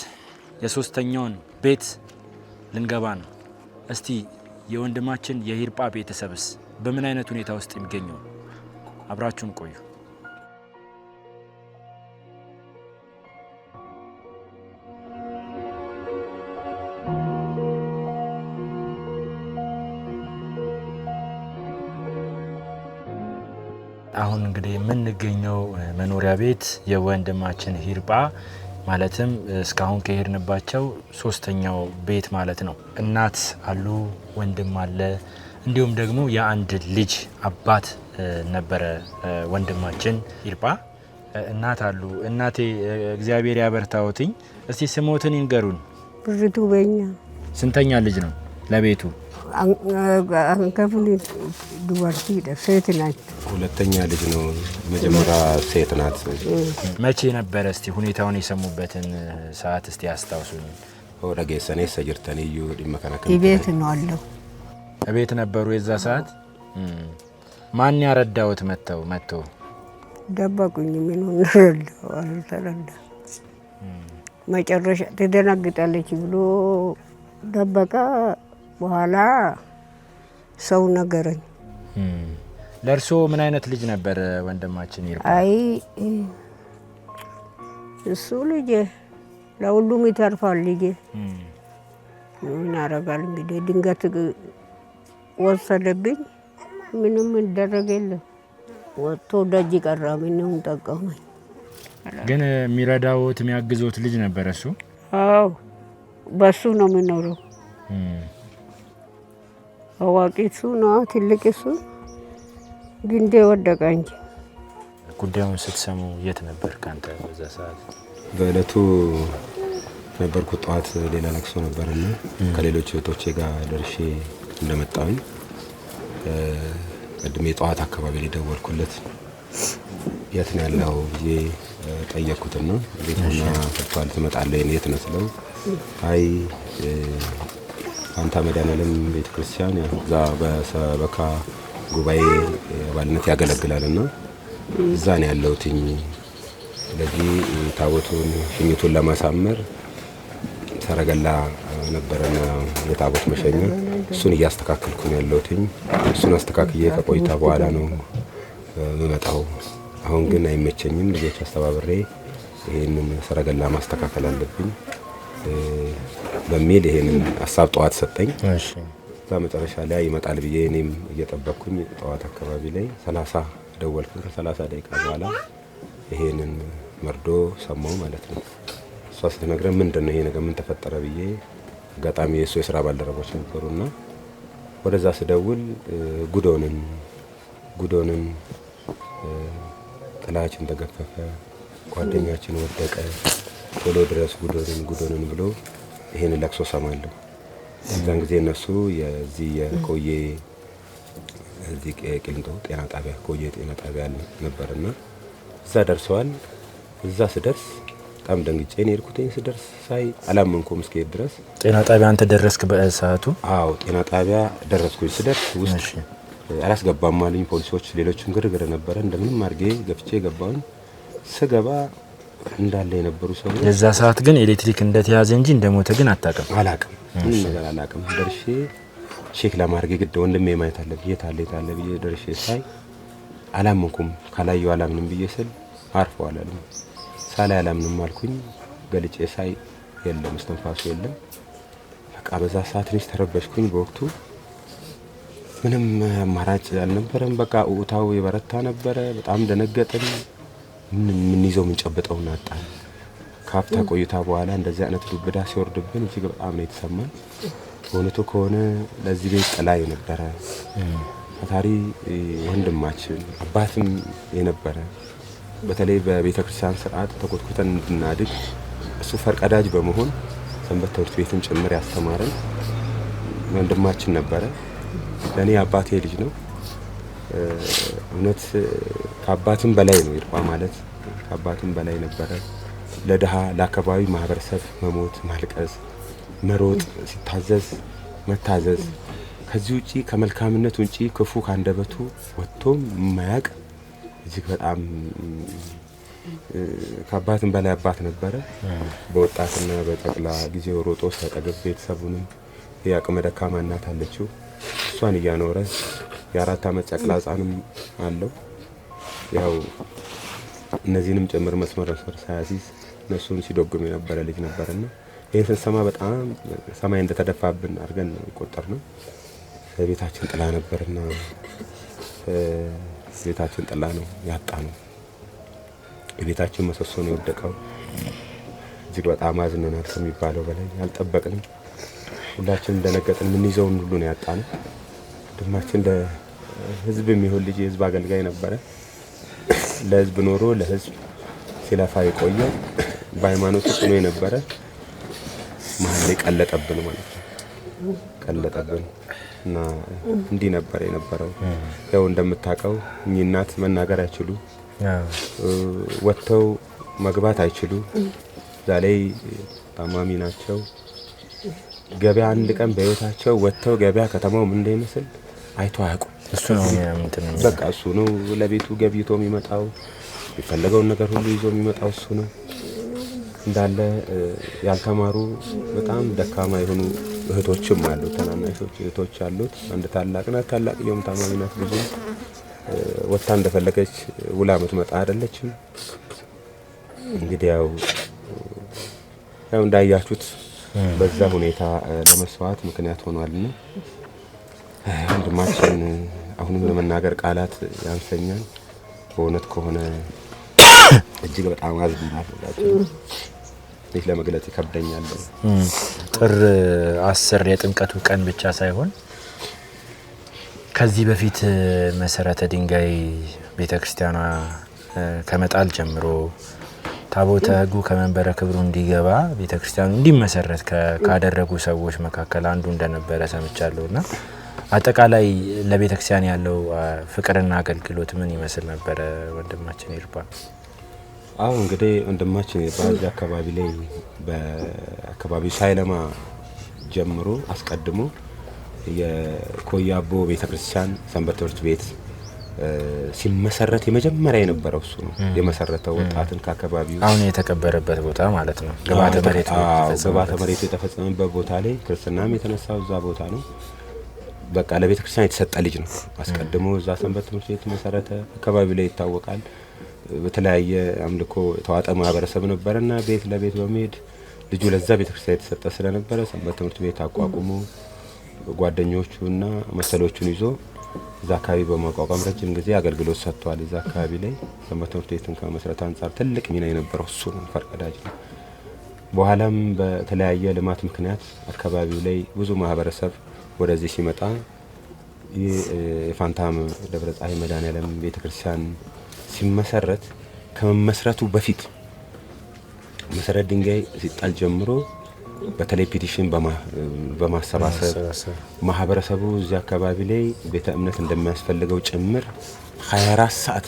የሶስተኛውን ቤት ልንገባ ነው። እስቲ የወንድማችን የሂርጳ ቤተሰብስ በምን አይነት ሁኔታ ውስጥ የሚገኘው? አብራችሁን ቆዩ። አሁን እንግዲህ የምንገኘው መኖሪያ ቤት የወንድማችን ሂርጳ ማለትም እስካሁን ከሄድንባቸው ሶስተኛው ቤት ማለት ነው። እናት አሉ፣ ወንድም አለ፣ እንዲሁም ደግሞ የአንድ ልጅ አባት ነበረ ወንድማችን ሂርጳ። እናት አሉ። እናቴ እግዚአብሔር ያበርታዎትኝ። እስቲ ስሞትን ይንገሩን። ብርቱ በኛ ስንተኛ ልጅ ነው ለቤቱ? አንከፍል ዱባርቲ ሴት ናት። ሁለተኛ ልጅ ነው። መጀመሪያ ሴት ናት። መቼ ነበረ እስቲ ሁኔታውን የሰሙበትን ሰዓት እስቲ ያስታውሱኝ። ወደ ጌሰኔ ሰጅርተንዩ ዲመከናከ ቤት ነው አለው። ቤት ነበሩ የዛ ሰዓት። ማን ያረዳውት? መጥቶ ደበቁኝ። ምን ረዳው? አልተረዳ። መጨረሻ ትደነግጣለች ብሎ ደበቃ። በኋላ ሰው ነገረኝ። ለእርሶ ምን አይነት ልጅ ነበር ወንድማችን ሂርጳ? አይ እሱ ልጅ ለሁሉም ይተርፋል። ልጅ ምን ያደርጋል እንግዲህ ድንገት ወሰደብኝ። ምንም ይደረግ የለም። ወጥቶ ደጅ ቀራ። ምንም ጠቀመኝ። ግን የሚረዳዎት የሚያግዞት ልጅ ነበር እሱ? አዎ በሱ ነው የሚኖረው። አዋቂ እሱ ነው፣ ትልቅ እሱ። ግንዴ ወደቀ እንጂ። ጉዳዩን ስትሰሙ የት ነበር ካንተ በዛ ሰዓት? በእለቱ ነበርኩ። ጠዋት ሌላ ለቅሶ ነበርና ከሌሎች እህቶቼ ጋር ደርሼ እንደመጣሁኝ ቀድሜ ጠዋት አካባቢ ላይ ደወልኩለት። የት ነው ያለው ብዬ ጠየቅኩትና ቤቱና ፈቷል ትመጣለህ የት ነው ስለው አይ ፋንታ መድኃኔዓለም ቤተክርስቲያን እዛ በሰበካ ጉባኤ አባልነት ያገለግላልና እዛ ነው ያለሁትኝ። ስለዚህ ታቦቱን ሽኝቱን ለማሳመር ሰረገላ ነበረና የታቦት መሸኛ እሱን እያስተካከልኩ ነው ያለሁትኝ። እሱን አስተካክዬ ከቆይታ በኋላ ነው የምመጣው። አሁን ግን አይመቸኝም። ልጆች አስተባብሬ ይሄንን ሰረገላ ማስተካከል አለብኝ በሚል ይሄንን ሐሳብ ጠዋት ሰጠኝ። እሺ በመጨረሻ ላይ ይመጣል ብዬ እኔም እየጠበቅኩኝ ጠዋት አካባቢ ላይ 30 ደወልኩኝ። ከ30 ደቂቃ በኋላ ይሄንን መርዶ ሰማው ማለት ነው። እሷ ስትነግረኝ ምንድነው ይሄ ነገር ምን ተፈጠረ ብዬ አጋጣሚ የእሱ የስራ ባልደረቦች ነበሩና ወደዛ ስደውል ጉዶንን ጥላችን ተገፈፈ፣ ጓደኛችን ወደቀ፣ ቶሎ ድረስ ጉዶንን ብሎ ይሄን ለቅሶ ሰማለሁ። እዛን ጊዜ እነሱ የዚህ የቆየ እዚህ ቂሊንጦ ጤና ጣቢያ ቆየ ጤና ጣቢያ ነበርና እዛ ደርሰዋል። እዛ ስደርስ በጣም ደንግጬ ነው የሄድኩትኝ። ስደርስ ሳይ አላመንኩም እስከሄድ ድረስ። ጤና ጣቢያ አንተ ደረስክ በሰዓቱ? አዎ ጤና ጣቢያ ደረስኩኝ። ስደርስ ውስጥ አላስገባም አሉኝ ፖሊሶች። ሌሎችም ግርግር ነበረ። እንደምንም አድርጌ ገፍቼ ገባሁኝ። ስገባ እንዳለ የነበሩ ሰዎች የዛ ሰዓት ግን ኤሌክትሪክ እንደተያዘ እንጂ እንደሞተ ግን አታውቅም? አላውቅም፣ ምንም ነገር አላውቅም። ደርሼ ቼክ ለማድረግ ግድ ወንድሜ ማየት አለብኝ የት አለ ብዬ ደርሼ ሳይ አላመንኩም። ካላየው አላምንም ብዬ ስል አርፈዋል አሉኝ። ሳላይ አላምንም አልኩኝ። ገልጬ ሳይ የለም፣ እስትንፋሱ የለም። በቃ በዛ ሰዓት ትንሽ ተረበሽኩኝ። በወቅቱ ምንም አማራጭ አልነበረም። በቃ ኡታው የበረታ ነበረ። በጣም ደነገጥን። ምን ይዘው ምን ጨብጠውና አጣን። ካፍታ ቆይታ በኋላ እንደዚህ አይነት ዱብዳ ሲወርድብን እጅግ በጣም ነው የተሰማን። በእውነቱ ከሆነ ለዚህ ቤት ጥላይ ነበረ ታታሪ ወንድማችን አባትም የነበረ በተለይ በቤተ ክርስቲያን ስርዓት ተቆጥቁተን እንድናድግ እሱ ፈርቀዳጅ በመሆን ሰንበት ትምህርት ቤትን ጭምር ያስተማረን ወንድማችን ነበረ። ለኔ አባቴ ልጅ ነው። እውነት ከአባትም በላይ ነው ይርባ ማለት ከአባትም በላይ ነበረ። ለድሃ ለአካባቢ ማህበረሰብ መሞት፣ ማልቀስ፣ መሮጥ፣ ሲታዘዝ መታዘዝ ከዚህ ውጪ ከመልካምነት ውጪ ክፉ ካንደበቱ ወጥቶም የማያውቅ እጅግ በጣም ከአባትም በላይ አባት ነበረ። በወጣትና በጨቅላ ጊዜው ሮጦ ሳይጠግብ ቤተሰቡንም የአቅመ ደካማ እናት አለችው እሷን እያኖረ የ4 ዓመት ጨቅላ ህጻንም አለው። ያው እነዚህንም ጭምር መስመር ሳያሲዝ እነሱን ሲዶግም የነበረ ልጅ ነበርና ይህን ስንሰማ በጣም ሰማይ እንደተደፋብን አድርገን ቆጠርነው። ቤታችን ጥላ ነበርና ቤታችን ጥላ ነው ያጣነው። የቤታችን ምሰሶ ነው የወደቀው። እጅግ በጣም አዝነናል ከሚባለው በላይ ያልጠበቅንም። ሁላችንም እንደነገጥን ምን ይዘውን ሁሉ ነው ያጣነው። ወንድማችን ለህዝብ የሚሆን ልጅ የህዝብ አገልጋይ ነበረ። ለህዝብ ኖሮ ለህዝብ ሲለፋ የቆየ በሃይማኖት ጽኑ የነበረ መሀል ላይ ቀለጠብን ማለት ነው። ቀለጠብን እና እንዲህ ነበር የነበረው። ያው እንደምታውቀው እኚህ እናት መናገር አይችሉ፣ ወጥተው መግባት አይችሉ። ዛሬ ታማሚ ናቸው። ገበያ አንድ ቀን በህይወታቸው ወጥተው ገበያ ከተማው ምን እንደሚመስል አይቶ አያውቁም። እሱ ነው በቃ እሱ ነው ለቤቱ ገብይቶ የሚመጣው። የሚፈልገውን ነገር ሁሉ ይዞ የሚመጣው እሱ ነው። እንዳለ ያልተማሩ በጣም ደካማ የሆኑ እህቶችም አሉ፣ ተናናሾች እህቶች አሉት። አንድ ታላቅ የሆነ ታማሚ ናት። ብዙ ወጥታ እንደፈለገች ውላ የምትመጣ አይደለችም። እንግዲህ ያው እንዳያችሁት በዛ ሁኔታ ለመስዋዕት ምክንያት ሆኗልና ወንድማችን አሁንም ለመናገር ቃላት ያንሰኛል። በእውነት ከሆነ እጅግ በጣም አዝናለሁ። ይህ ለመግለጽ ይከብደኛል። ጥር 10 የጥምቀቱ ቀን ብቻ ሳይሆን ከዚህ በፊት መሰረተ ድንጋይ ቤተክርስቲያኗ ከመጣል ጀምሮ ታቦተ ሕጉ ከመንበረ ክብሩ እንዲገባ ቤተክርስቲያኑ እንዲመሰረት ካደረጉ ሰዎች መካከል አንዱ እንደነበረ ሰምቻለሁና አጠቃላይ ለቤተክርስቲያን ያለው ፍቅርና አገልግሎት ምን ይመስል ነበረ ወንድማችን ይርባ? አዎ እንግዲህ ወንድማችን ይርባ እዚህ አካባቢ ላይ በአካባቢው ሳይለማ ጀምሮ አስቀድሞ የኮያቦ ቤተክርስቲያን ሰንበት ትምህርት ቤት ሲመሰረት የመጀመሪያ የነበረው እሱ ነው የመሰረተው። ወጣትን ከአካባቢው አሁን የተቀበረበት ቦታ ማለት ነው። ግብዓተ መሬቱ የተፈጸመበት ቦታ ላይ ክርስትናም የተነሳው እዛ ቦታ ነው። በቃ ለቤተክርስቲያን የተሰጠ ልጅ ነው። አስቀድሞ እዛ ሰንበት ትምህርት ቤት መሰረተ። አካባቢ ላይ ይታወቃል። በተለያየ አምልኮ የተዋጠ ማህበረሰብ ነበርና ቤት ለቤት በመሄድ ልጁ ለዛ ቤተክርስቲያን የተሰጠ ስለነበረ ሰንበት ትምህርት ቤት አቋቁሞ ጓደኞቹና መሰሎቹን ይዞ እዛ አካባቢ በማቋቋም ረጅም ጊዜ አገልግሎት ሰጥቷል። እዛ አካባቢ ላይ ሰንበት ትምህርት ቤትን ከመስረት አንጻር ትልቅ ሚና የነበረው እሱ ነው፣ ፈርቀዳጅ ነው። በኋላም በተለያየ ልማት ምክንያት አካባቢው ላይ ብዙ ማህበረሰብ ወደዚህ ሲመጣ የፋንታም ደብረ ፀሐይ መድኃኔዓለም ቤተክርስቲያን ሲመሰረት ከመመስረቱ በፊት መሰረት ድንጋይ ሲጣል ጀምሮ በተለይ ፒቲሽን በማሰባሰብ ማህበረሰቡ እዚህ አካባቢ ላይ ቤተ እምነት እንደሚያስፈልገው ጭምር 24 ሰዓት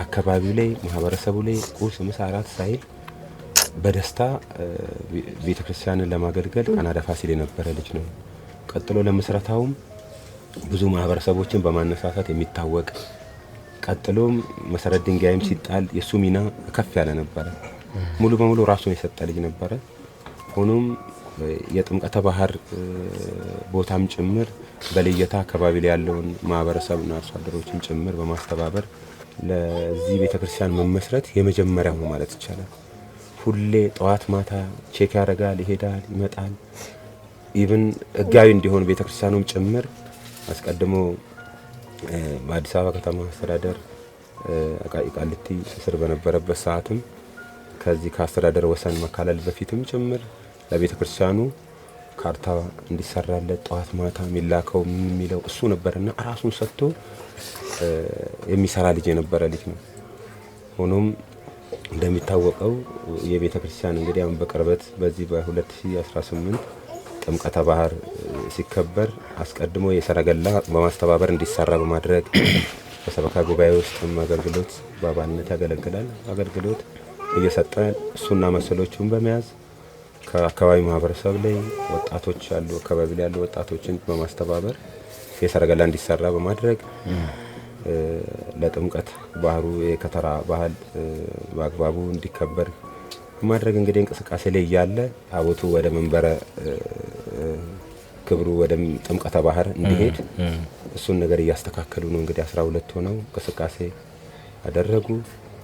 አካባቢው ላይ ማህበረሰቡ ላይ ቁርስ፣ ምሳ፣ እራት ሳይል በደስታ ቤተክርስቲያንን ለማገልገል ቀናዳ ፋሲል የነበረ ልጅ ነው። ቀጥሎ ለምስረታውም ብዙ ማህበረሰቦችን በማነሳሳት የሚታወቅ ቀጥሎም መሰረት ድንጋይም ሲጣል የሱ ሚና ከፍ ያለ ነበረ። ሙሉ በሙሉ ራሱን የሰጠ ልጅ ነበረ። ሆኖም የጥምቀተ ባህር ቦታም ጭምር በልየታ አካባቢ ላይ ያለውን ማህበረሰብና አርሶ አደሮችን ጭምር በማስተባበር ለዚህ ቤተክርስቲያን መመስረት የመጀመሪያው ነው ማለት ይቻላል። ሁሌ ጠዋት ማታ ቼክ ያደርጋል፣ ይሄዳል፣ ይመጣል። ኢቭን ህጋዊ እንዲሆን ቤተክርስቲያኑም ጭምር አስቀድሞ በአዲስ አበባ ከተማ አስተዳደር አቃቂ ቃሊቲ ስር በነበረበት ሰዓትም ከዚህ ከአስተዳደር ወሰን መካለል በፊትም ጭምር ለቤተክርስቲያኑ ካርታ እንዲሰራለት ጠዋት ማታ የሚላከው የሚለው እሱ ነበርና ራሱን ሰጥቶ የሚሰራ ልጅ የነበረ ልጅ ነው። ሆኖም እንደሚታወቀው የቤተክርስቲያን እንግዲህ አሁን በቅርበት በዚህ በ2018 ጥምቀተ ባህር ሲከበር አስቀድሞ የሰረገላ በማስተባበር እንዲሰራ በማድረግ በሰበካ ጉባኤ ውስጥ አገልግሎት በአባልነት ያገለግላል። አገልግሎት እየሰጠ እሱና መሰሎቹን በመያዝ ከአካባቢ ማህበረሰብ ላይ ወጣቶች ያሉ አካባቢ ላይ ያሉ ወጣቶችን በማስተባበር የሰረገላ እንዲሰራ በማድረግ ለጥምቀት ባህሩ የከተራ ባህል በአግባቡ እንዲከበር ማድረግ እንግዲህ እንቅስቃሴ ላይ ያለ ታቦቱ ወደ መንበረ ክብሩ ወደ ጥምቀተ ባህር እንዲሄድ እሱን ነገር እያስተካከሉ ነው። እንግዲህ 12 ሆነው እንቅስቃሴ አደረጉ።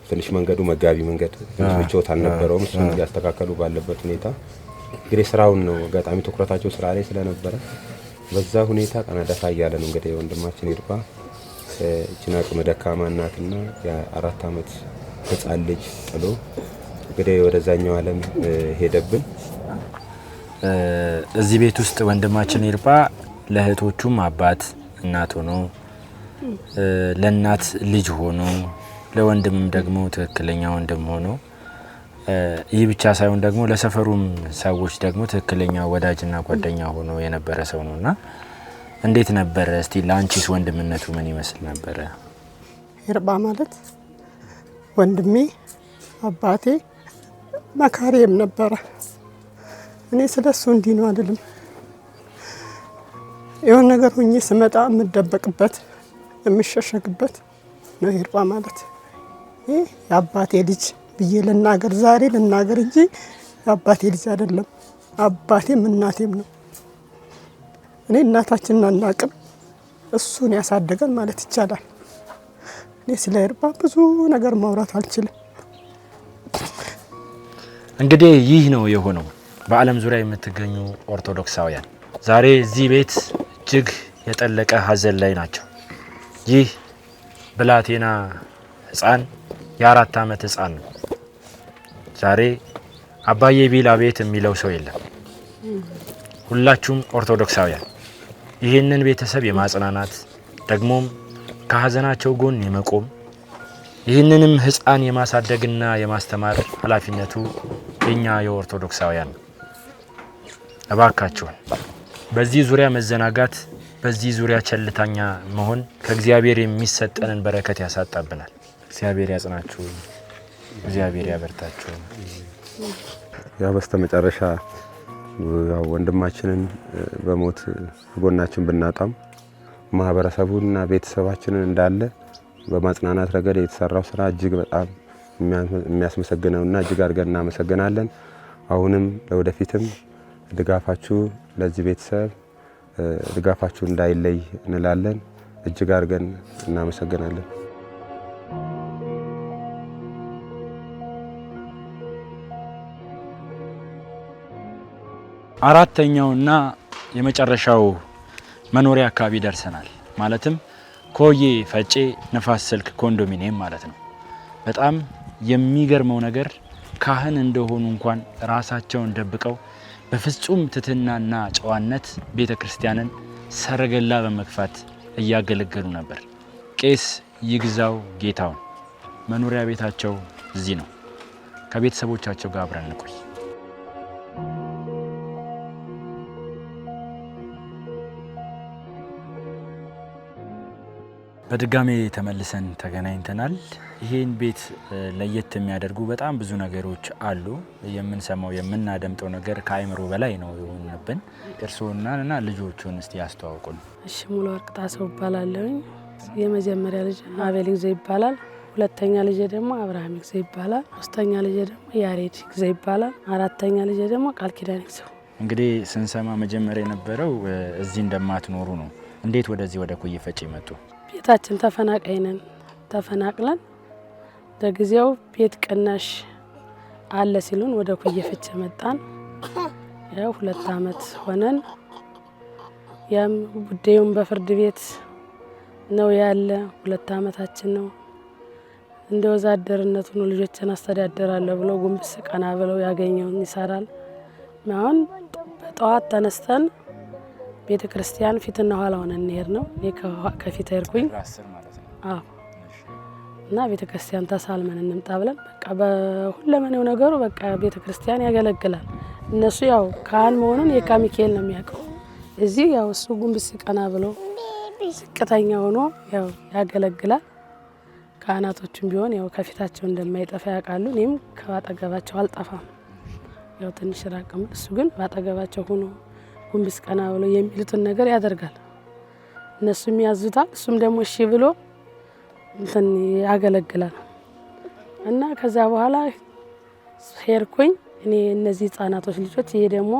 ትንሽ መንገዱ መጋቢ መንገድ ትንሽ ምቾት አልነበረውም። እሱን እያስተካከሉ ባለበት ሁኔታ እንግዲህ ስራውን ነው አጋጣሚ ትኩረታቸው ስራ ላይ ስለነበረ በዛ ሁኔታ ቀናዳፋ እያለ ነው እንግዲህ ወንድማችን ይርባ እቺና አቅመ ደካማ እናትና የ4 አመት ህፃን ልጅ ጥሎ እንግዲህ ወደዛኛው ዓለም ሄደብን። እዚህ ቤት ውስጥ ወንድማችን ይርባ ለእህቶቹም አባት እናት ሆኖ ለእናት ልጅ ሆኖ ለወንድምም ደግሞ ትክክለኛ ወንድም ሆኖ ይህ ብቻ ሳይሆን ደግሞ ለሰፈሩም ሰዎች ደግሞ ትክክለኛ ወዳጅና ጓደኛ ሆኖ የነበረ ሰው ነውና እንዴት ነበር? እስቲ ላንቺስ ወንድምነቱ ምን ይመስል ነበር? ይርባ ማለት ወንድሜ አባቴ መካሪም ነበረ። እኔ ስለሱ እንዲህ ነው አይደለም የሆነ ነገር ሆኜ ስመጣ የምደበቅበት የምሸሸግበት ነው ይርባ ማለት። ይሄ የአባቴ ልጅ ብዬ ልናገር ዛሬ ልናገር እንጂ የአባቴ ልጅ አይደለም። አባቴም እናቴም ነው። እኔ እናታችንን አናቅም፣ እሱን ያሳደገን ማለት ይቻላል። እኔ ስለ ይርባ ብዙ ነገር ማውራት አልችልም። እንግዲህ ይህ ነው የሆነው። በዓለም ዙሪያ የምትገኙ ኦርቶዶክሳውያን ዛሬ እዚህ ቤት እጅግ የጠለቀ ሀዘን ላይ ናቸው። ይህ ብላቴና ህፃን የ4 አመት ህፃን ነው። ዛሬ አባዬ ቢላ ቤት የሚለው ሰው የለም። ሁላችሁም ኦርቶዶክሳውያን ይህንን ቤተሰብ የማጽናናት ደግሞም ከሀዘናቸው ጎን የመቆም ይህንንም ህፃን የማሳደግና የማስተማር ኃላፊነቱ የኛ የኦርቶዶክሳውያን ነው። እባካችሁን በዚህ ዙሪያ መዘናጋት፣ በዚህ ዙሪያ ቸልታኛ መሆን ከእግዚአብሔር የሚሰጠንን በረከት ያሳጣብናል። እግዚአብሔር ያጽናችሁ፣ እግዚአብሔር ያበርታችሁ። ያ በስተመጨረሻ ያው ወንድማችንን በሞት ጎናችን ብናጣም ማህበረሰቡና ቤተሰባችንን እንዳለ በማጽናናት ረገድ የተሰራው ስራ እጅግ በጣም የሚያስመሰግነውና እጅግ አድርገን እናመሰግናለን። አሁንም ለወደፊትም ድጋፋችሁ ለዚህ ቤተሰብ ድጋፋችሁ እንዳይለይ እንላለን። እጅግ አድርገን እናመሰግናለን። አራተኛውና የመጨረሻው መኖሪያ አካባቢ ደርሰናል። ማለትም ኮዬ ፈጬ ንፋስ ስልክ ኮንዶሚኒየም ማለት ነው። በጣም የሚገርመው ነገር ካህን እንደሆኑ እንኳን ራሳቸውን ደብቀው በፍጹም ትህትናና ጨዋነት ቤተክርስቲያንን ሰረገላ በመግፋት እያገለገሉ ነበር። ቄስ ይግዛው ጌታውን መኖሪያ ቤታቸው እዚህ ነው። ከቤተሰቦቻቸው ጋር አብረን እንቆይ። በድጋሜ ተመልሰን ተገናኝተናል። ይሄን ቤት ለየት የሚያደርጉ በጣም ብዙ ነገሮች አሉ። የምንሰማው የምናደምጠው ነገር ከአይምሮ በላይ ነው የሆነብን። እርስዎና ልጆቹን እስቲ ያስተዋውቁን። እሺ፣ ሙሉ ወርቅ ጣሰው እባላለሁ። የመጀመሪያ ልጅ አቤል ግዜ ይባላል። ሁለተኛ ልጅ ደግሞ አብርሃም ግዜ ይባላል። ሶስተኛ ልጅ ደግሞ ያሬድ ግዜ ይባላል። አራተኛ ልጅ ደግሞ ቃል ኪዳን ግዜው። እንግዲህ ስንሰማ መጀመሪያ የነበረው እዚህ እንደማትኖሩ ነው። እንዴት ወደዚህ ወደ ኮዬ ፈጬ መጡ? ቤታችን ተፈናቃይ ነን። ተፈናቅለን ለጊዜው ቤት ቅናሽ አለ ሲሉን ወደ ኮዬ ፈጬ መጣን። ያው 2 አመት ሆነን ያም ጉዳዩን በፍርድ ቤት ነው ያለ። 2 አመታችን ነው። እንደ ወዛደርነቱ ነው ልጆችን አስተዳደራለሁ ብሎ ጉንብስ ቀና ብለው ያገኘውን ይሰራል። አሁን በጠዋት ተነስተን ቤተክርስቲያን ፊትና ኋላ ሆነን እንሄድ ነው። እኔ ከፊት ሄድኩኝ። አዎ። እና ቤተክርስቲያን ተሳልመን እንምጣ ብለን በቃ በሁለመኔው ነገሩ በቃ ቤተክርስቲያን ያገለግላል። እነሱ ያው ካህን መሆኑን የካ ሚካኤል ነው የሚያውቀው። እዚህ ያው እሱ ጉንብስ ቀና ብለው ዝቅተኛ ሆኖ ያው ያገለግላል። ካህናቶቹም ቢሆን ያው ከፊታቸው እንደማይጠፋ ያውቃሉ። እኔም ከአጠገባቸው አልጠፋም። ያው ትንሽ ራቅም፣ እሱ ግን ባጠገባቸው ሆኖ ጉንብስ ቀና ብሎ የሚሉትን ነገር ያደርጋል። እነሱም ያዙታል፣ እሱም ደግሞ እሺ ብሎ እንትን ያገለግላል። እና ከዛ በኋላ ሄድኩኝ እኔ እነዚህ ህጻናቶች ልጆች። ይሄ ደግሞ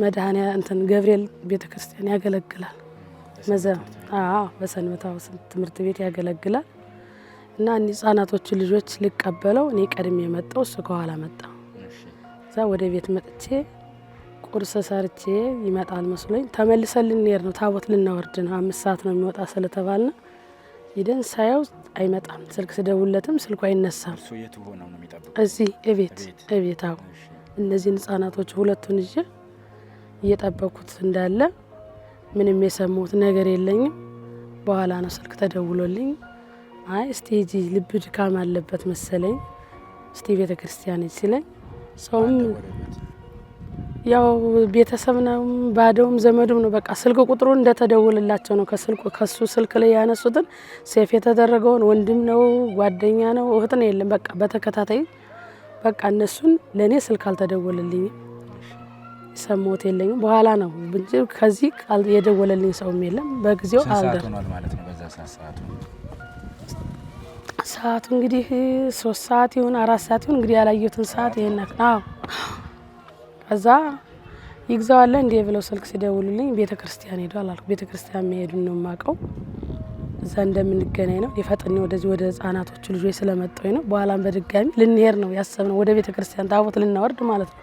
መድኃኔ እንትን ገብርኤል ቤተክርስቲያን ያገለግላል። በሰንበታው ትምህርት ቤት ያገለግላል። እና እኔ ህጻናቶቹ ልጆች ልቀበለው እኔ ቀድሜ መጣሁ፣ እሱ ከኋላ መጣ። እዛ ወደ ቤት መጥቼ ቁርስ ሰርቼ ይመጣል መስሎኝ ተመልሰን ልንሄድ ነው። ታቦት ልናወርድ ነው። 5 ሰዓት ነው የሚወጣ ስለተባልና ሂደን ሳየው አይመጣም። ስልክ ስደውለትም ስልኩ አይነሳም። እዚህ እቤት አዎ። እነዚህን ህጻናቶች ሁለቱን ይዤ እየጠበኩት እንዳለ ምንም የሰማሁት ነገር የለኝም። በኋላ ነው ስልክ ተደውሎልኝ አይ እስቲ ሂጂ ልብ ድካም አለበት መሰለኝ እስቲ ቤተክርስቲያን ሲለኝ ሰውም ያው ቤተሰብ ነው ባዶም ዘመዱም ነው። በቃ ስልክ ቁጥሩ እንደተደወለላቸው ነው ከሱ ስልክ ላይ ያነሱትን ሴፍ የተደረገውን ወንድም ነው ጓደኛ ነው እህት ነው የለም። በቃ በተከታታይ በቃ እነሱን ለኔ ስልክ አልተደወለልኝም፣ ሰሞት የለኝም። በኋላ ነው እንጂ ከዚህ ቃል የደወለልኝ ሰውም የለም። በጊዜው አልደር ማለት ነው። በዛ ሰዓቱ እንግዲህ 3 ሰዓት ይሁን 4 ሰዓት ይሁን እንግዲህ ያላየሁትን ሰዓት ይሄን ነው። ከዛ ይግዛዋለ እንዴ ብለው ስልክ ሲደውሉልኝ ቤተክርስቲያን ሄዷል አልኩ። ቤተክርስቲያን መሄዱን ነው የማውቀው። እዛ እንደምንገናኝ ነው የፈጠነ ወደዚህ ወደ ህጻናቶቹ ልጆች ስለመጣኝ ነው። በኋላም በድጋሚ ልንሄድ ነው ያሰብነው ወደ ቤተክርስቲያን ታቦት ልናወርድ ማለት ነው።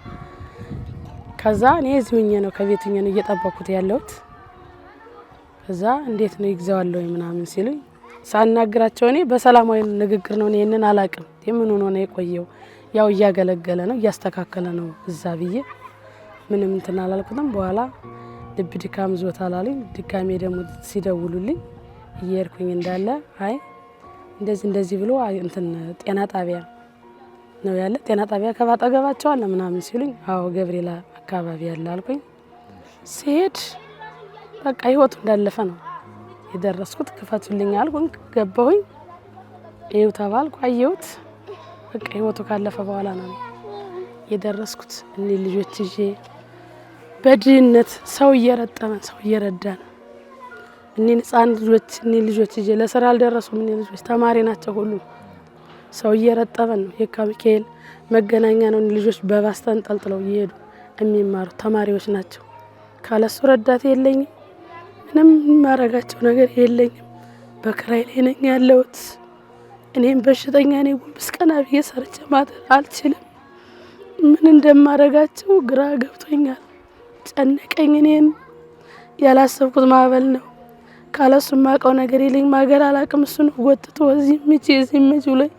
ከዛ እኔ እዚሁኝ ነው ከቤቱኝ ነው እየጠበኩት ያለሁት። ከዛ እንዴት ነው ይግዛዋለ ወይ ምናምን ሲሉኝ ሳናግራቸው እኔ በሰላማዊ ንግግር ነው ይሄንን አላቅም የምን ሆኖ ነው የቆየው ያው እያገለገለ ነው እያስተካከለ ነው እዛ ብዬ ምንም እንትን አላልኩትም። በኋላ ልብ ድካም ዞታል አለኝ። ድካሜ ደግሞ ሲደውሉልኝ እየሄድኩኝ እንዳለ አይ እንደዚህ ብሎ እንትን ጤና ጣቢያ ነው ያለ፣ ጤና ጣቢያ ከባጠገባቸው አለ ምናምን ሲሉኝ አዎ ገብርኤል አካባቢ ያለ አልኩኝ። ሲሄድ በቃ ህይወቱ እንዳለፈ ነው የደረስኩት። ክፈቱልኝ አልኩኝ። ገባሁኝ። ይኸው ተባልኩ። አየሁት። በቃ ህይወቱ ካለፈ በኋላ ነው የደረስኩት። እኔ ልጆች ይዤ በድህነት ሰው እየረጠመን ሰው እየረዳን እኒን ህፃን ልጆች ልጆች ይዤ ለስራ አልደረሱም። እኒን ልጆች ተማሪ ናቸው ሁሉም። ሰው እየረጠበን ነው። የካ ሚካኤል መገናኛ ነው። ልጆች በባስ ተንጠልጥለው እየሄዱ የሚማሩ ተማሪዎች ናቸው። ካለሱ ረዳት የለኝም። ምንም ማረጋቸው ነገር የለኝም። በክራይ ላይ ነኝ ያለሁት። እኔም በሽተኛ ነኝ። ጉንብስ ቀና ብዬ ሰርቼ ማደር አልችልም። ምን እንደማረጋቸው ግራ ገብቶኛል። ጨነቀኝ። እኔን ያላሰብኩት ማዕበል ነው። ካለሱ ማቀው ነገር የለኝም። ማገር አላቅም። እሱ ነው ጎትቶ እዚህ ምጪ ላይ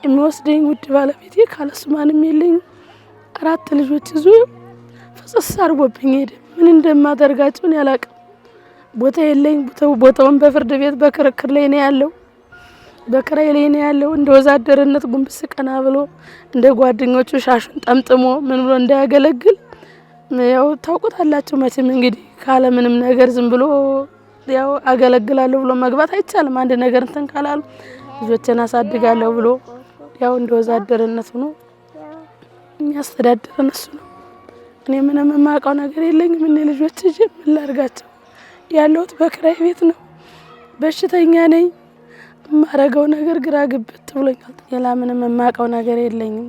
የሚወስደኝ ውድ ባለቤቴ። ካለሱ ማንም የለኝም። 4 ልጆች ይዞ ፍጽስ አርጎብኝ ሄደ። ምን እንደማደርጋቸው እኔ አላቅም። ቦታ የለኝ። ቦታውን በፍርድ ቤት በክርክር ላይ ነው ያለው። በክራይ ላይ ነው ያለው። እንደ ወዛደርነት ጉንብስ ቀና ብሎ እንደ ጓደኞቹ ሻሹን ጠምጥሞ ምን ብሎ እንዳያገለግል ያው ታውቁታላችሁ መቼም እንግዲህ ካለ ምንም ነገር ዝም ብሎ ያው አገለግላለሁ ብሎ መግባት አይቻልም። አንድ ነገር እንትን ካላሉ ልጆችን አሳድጋለሁ ብሎ ያው እንደ ወዛደርነት ሆኖ የሚያስተዳድረን እሱ ነው። እኔ ምንም የማውቀው ነገር የለኝም። እኔ ልጆች እጄ ምን ላድርጋቸው? ያለሁት በክራይ ቤት ነው። በሽተኛ ነኝ። የማረገው ነገር ግራ ግብት ብሎኛል። ሌላ ምንም የማውቀው ነገር የለኝም።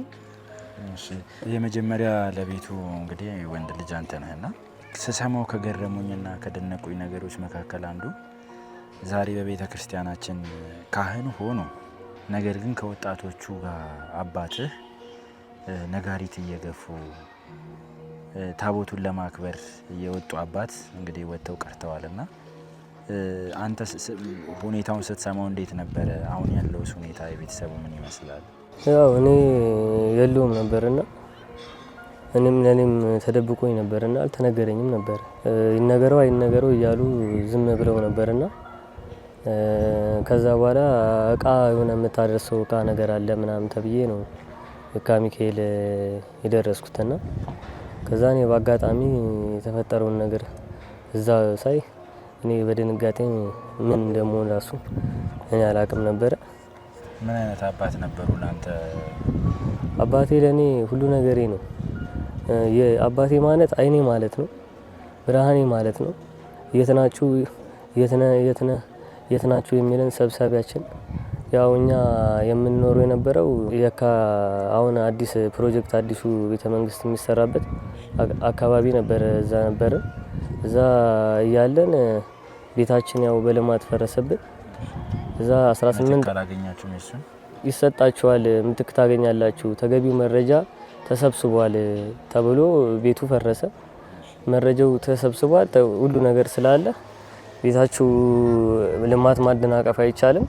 እሺ የመጀመሪያ ለቤቱ እንግዲህ ወንድ ልጅ አንተ ነህና ስሰማው ከገረሙኝና ከደነቁኝ ነገሮች መካከል አንዱ ዛሬ በቤተ ክርስቲያናችን ካህን ሆኖ ነገር ግን ከወጣቶቹ ጋር አባትህ ነጋሪት እየገፉ ታቦቱን ለማክበር እየወጡ አባት እንግዲህ ወጥተው ቀርተዋልና አንተ ሁኔታውን ስትሰማው እንዴት ነበር? አሁን ያለው ሁኔታ የቤተሰቡ ምን ይመስላል? ያው እኔ የለውም ነበርና እኔም ተደብቆኝ ነበርና አልተነገረኝም ነበር። ይነገረው አይነገረው እያሉ ዝም ብለው ነበርና ከዛ በኋላ እቃ የሆነ የምታደርሰው እቃ ነገር አለ ምናምን ተብዬ ነው የካ ሚካኤል የደረስኩትና ከዛ እኔ በአጋጣሚ የተፈጠረውን ነገር እዛ ሳይ እኔ በድንጋጤ ምን እንደምሆን ራሱ እኔ አላቅም ነበር። ምን አይነት አባት ነበሩ ላንተ? አባቴ ለኔ ሁሉ ነገሬ ነው። የአባቴ ማለት አይኔ ማለት ነው፣ ብርሃኔ ማለት ነው። የትናችሁ የሚለን ሰብሳቢያችን። ያው እኛ የምንኖረው የነበረው የካ አሁን አዲስ ፕሮጀክት አዲሱ ቤተ መንግስት የሚሰራበት አካባቢ ነበር። እዛ ነበር። እዛ እያለን ቤታችን ያው በልማት ፈረሰብን። እዛ 18 ካላገኛችሁ እሱን ይሰጣችኋል፣ ምትክ ታገኛላችሁ፣ ተገቢው መረጃ ተሰብስቧል ተብሎ ቤቱ ፈረሰ። መረጃው ተሰብስቧል፣ ሁሉ ነገር ስላለ ቤታችሁ ልማት ማደናቀፍ አይቻልም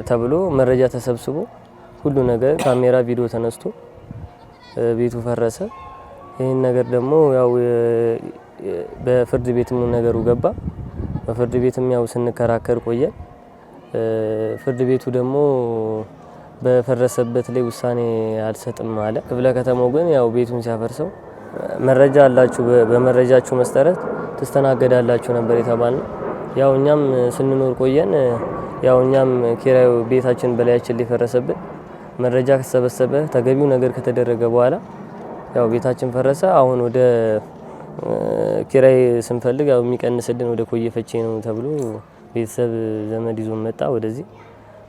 ተብሎ መረጃ ተሰብስቦ ሁሉ ነገር ካሜራ ቪዲዮ ተነስቶ ቤቱ ፈረሰ። ይሄን ነገር ደግሞ ያው በፍርድ ቤትም ነገሩ ገባ። በፍርድ ቤትም ያው ስንከራከር ቆየን። ፍርድ ቤቱ ደግሞ በፈረሰበት ላይ ውሳኔ አልሰጥም አለ። ክፍለ ከተማው ግን ያው ቤቱን ሲያፈርሰው መረጃ አላችሁ፣ በመረጃችሁ መሰረት ትስተናገዳላችሁ ነበር የተባልነው። ያው እኛም ስንኖር ቆየን። ያው እኛም ኪራዩ ቤታችን በላያችን ሊፈረሰብን መረጃ ከተሰበሰበ ተገቢው ነገር ከተደረገ በኋላ ያው ቤታችን ፈረሰ። አሁን ወደ ኪራይ ስንፈልግ ያው የሚቀንስልን ወደ ኮየ ፈቼ ነው ተብሎ ቤተሰብ ዘመድ ይዞ መጣ።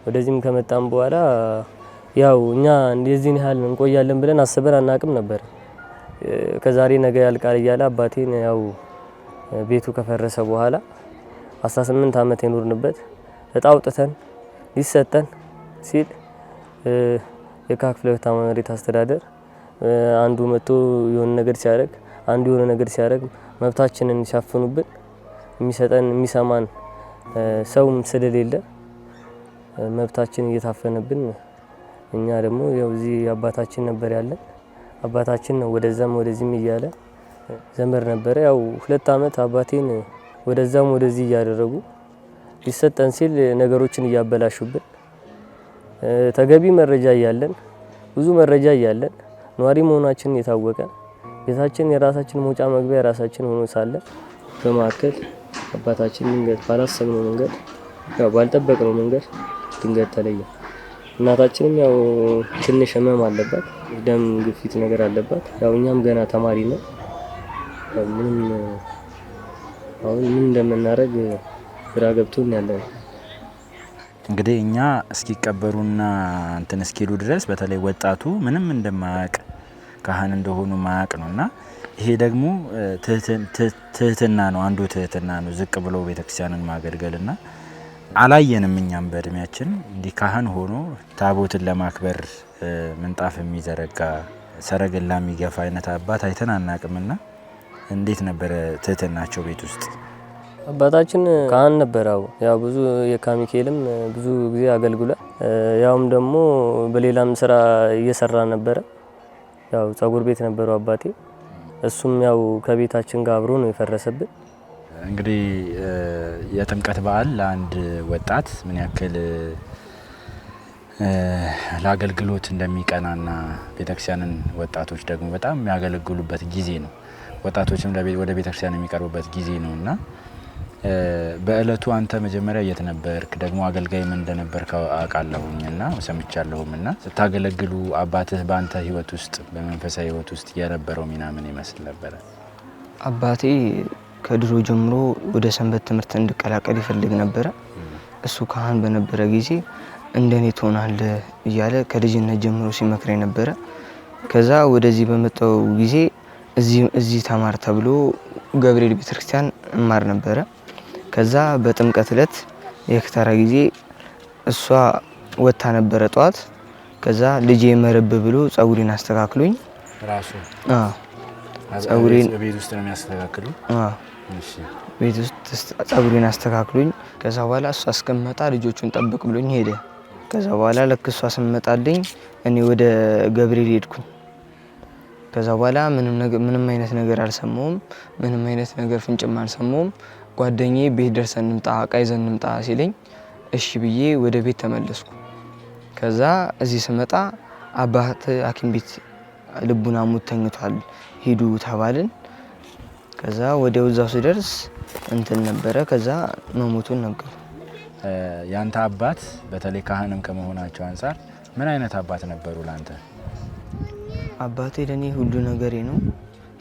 ወደዚህም ከመጣም በኋላ ያው እኛ እንደዚህ ያህል እንቆያለን ብለን አስበን አናቅም ነበር። ከዛሬ ነገ ያልቃል እያለ አባቴን ያው ቤቱ ከፈረሰ በኋላ 18 አመት የኖርንበት እጣ አውጥተን ሊሰጠን ሲል የካ ክፍለ ከተማ መሬት አስተዳደር አንዱ መጥቶ የሆነ ነገር ሲያደርግ አንዱ የሆነ ነገር ሲያደርግ መብታችንን ሲያፍኑብን የሚሰጠን የሚሰማን ሰውም ስለሌለ መብታችን እየታፈነብን እኛ ደግሞ ያው እዚህ አባታችን ነበር ያለን። አባታችን ነው ወደዛም ወደዚህም እያለ ዘመር ነበር። ያው 2 አመት አባቴን ወደዛም ወደዚህ እያደረጉ ሊሰጠን ሲል ነገሮችን እያበላሹብን ተገቢ መረጃ እያለን ብዙ መረጃ እያለን ነዋሪ መሆናችን የታወቀ ቤታችን የራሳችን መውጫ መግቢያ የራሳችን ሆኖ ሳለ በማከል አባታችን ድንገት ባላሰብነው መንገድ ያው ባልጠበቅነው መንገድ ድንገት ተለየ። እናታችንም ያው ትንሽ ህመም አለባት፣ ደም ግፊት ነገር አለባት። ያው እኛም ገና ተማሪ ነው። ምንም አሁን ምን እንደምናደርግ ግራ ገብቶን ያለን። እንግዲህ እኛ እስኪቀበሩና እንትን እስኪሉ ድረስ በተለይ ወጣቱ ምንም እንደማያውቅ ካህን እንደሆኑ ማያውቅ ነውና ይሄ ደግሞ ትህትና ነው፣ አንዱ ትህትና ነው። ዝቅ ብሎ ቤተክርስቲያንን ማገልገልና አላየንም። እኛም በእድሜያችን እንዲህ ካህን ሆኖ ታቦትን ለማክበር ምንጣፍ የሚዘረጋ ሰረገላ የሚገፋ አይነት አባት አይተን አናቅምና እንዴት ነበረ ትህትናቸው ቤት ውስጥ? አባታችን ካህን ነበረው። ያው ብዙ የካሚካኤልም ብዙ ጊዜ አገልግሏል። ያውም ደግሞ በሌላም ስራ እየሰራ ነበረ። ያው ጸጉር ቤት ነበረው አባቴ። እሱም ያው ከቤታችን ጋር አብሮ ነው የፈረሰብን። እንግዲህ የጥምቀት በዓል ለአንድ ወጣት ምን ያክል ለአገልግሎት እንደሚቀናና ቤተክርስቲያንን ወጣቶች ደግሞ በጣም የሚያገለግሉበት ጊዜ ነው። ወጣቶችም ወደ ቤተክርስቲያን የሚቀርቡበት ጊዜ ነውና በእለቱ አንተ መጀመሪያ የት ነበርክ? ደግሞ አገልጋይ ምን እንደነበርክ አውቃለሁኝና ሰምቻለሁምና ስታገለግሉ አባትህ በአንተ ህይወት ውስጥ በመንፈሳዊ ህይወት ውስጥ የነበረው ሚና ምን ይመስል ነበረ? አባቴ ከድሮ ጀምሮ ወደ ሰንበት ትምህርት እንድቀላቀል ይፈልግ ነበረ። እሱ ካህን በነበረ ጊዜ እንደኔ ትሆናለህ እያለ ከልጅነት ጀምሮ ሲመክረኝ ነበረ። ከዛ ወደዚህ በመጣው ጊዜ እዚህ ተማር ተብሎ ገብርኤል ቤተክርስቲያን እማር ነበረ። ከዛ በጥምቀት ዕለት የክተራ ጊዜ እሷ ወጣ ነበረ ጧት። ከዛ ልጄ መረብ ብሎ ጸጉሬን አስተካክሎኝ ራሱ ጸጉሬን ቤት ውስጥ ነው የሚያስተካክሉ? እሺ ቤት ውስጥ ጸጉሬን አስተካክሎኝ ከዛ በኋላ እሷ እስከመጣ ልጆቹን ጠብቅ ብሎኝ ሄደ። ከዛ በኋላ ለክ እሷ ስመጣልኝ እኔ ወደ ገብርኤል ሄድኩኝ። ከዛ በኋላ ምንም አይነት ነገር አልሰማውም። ምንም አይነት ነገር ፍንጭም አልሰማውም። ጓደኛዬ ቤት ደርሰን እንምጣ ዕቃ ይዘን እንምጣ ሲለኝ እሺ ብዬ ወደ ቤት ተመለስኩ። ከዛ እዚህ ስመጣ አባት ሐኪም ቤት ልቡን አሞት ተኝቷል ሂዱ ተባልን። ከዛ ወዲያው እዛው ሲደርስ እንትን ነበረ። ከዛ መሞቱን ነገሩ። ያንተ አባት በተለይ ካህንም ከመሆናቸው አንፃር ምን አይነት አባት ነበሩ ላንተ? አባቴ ለኔ ሁሉ ነገሬ ነው።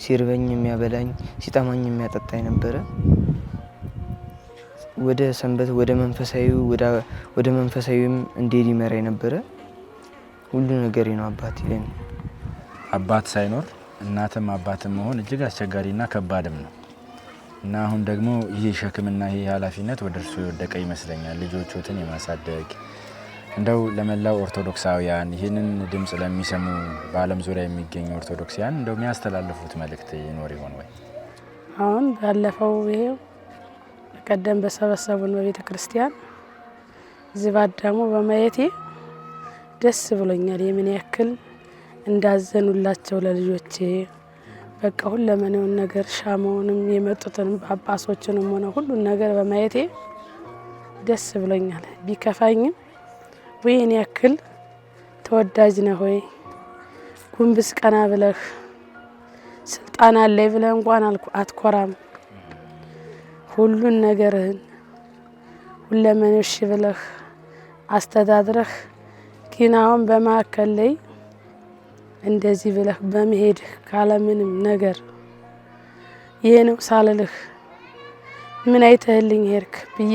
ሲርበኝ የሚያበላኝ፣ ሲጠማኝ የሚያጠጣኝ ነበረ። ወደ ሰንበት ወደ መንፈሳዊም እንዴት ይመራኝ ነበረ። ሁሉ ነገሬ ነው አባቴ ለኔ። አባት ሳይኖር እናትም አባትም መሆን እጅግ አስቸጋሪና ከባድም ነው እና አሁን ደግሞ ይህ ሸክምና ይህ ኃላፊነት ወደ እርሱ የወደቀ ይመስለኛል። ልጆቹን የማሳደግ እንደው ለመላው ኦርቶዶክሳውያን ይህንን ድምጽ ለሚሰሙ በዓለም ዙሪያ የሚገኙ ኦርቶዶክሳውያን እንደው የሚያስተላልፉት መልእክት ይኖር ይሆን ወይ? አሁን ባለፈው ይሄው በቀደም በሰበሰቡን በቤተ ክርስቲያን እዚህ ባዳሙ በማየቴ ደስ ብሎኛል። የምን ያክል እንዳዘኑላቸው ለልጆቼ በቃ ሁለመናውን ነገር ሻማውንም የመጡትንም ጳጳሶችንም ሆነ ሁሉን ነገር በማየቴ ደስ ብሎኛል። ቢከፋኝም ወይኔ ያክል ተወዳጅ ነህ ሆይ ጉንብስ ቀና ብለህ ስልጣን አለኝ ብለህ እንኳን አትኮራም። ሁሉን ነገርህን ሁለመናሽ ብለህ አስተዳድረህ ግን አሁን በማከል ላይ እንደዚህ ብለህ በመሄድ ካለምንም ነገር ይሄ ነው ሳልልህ ምን አይተህልኝ ሄድክ ብዬ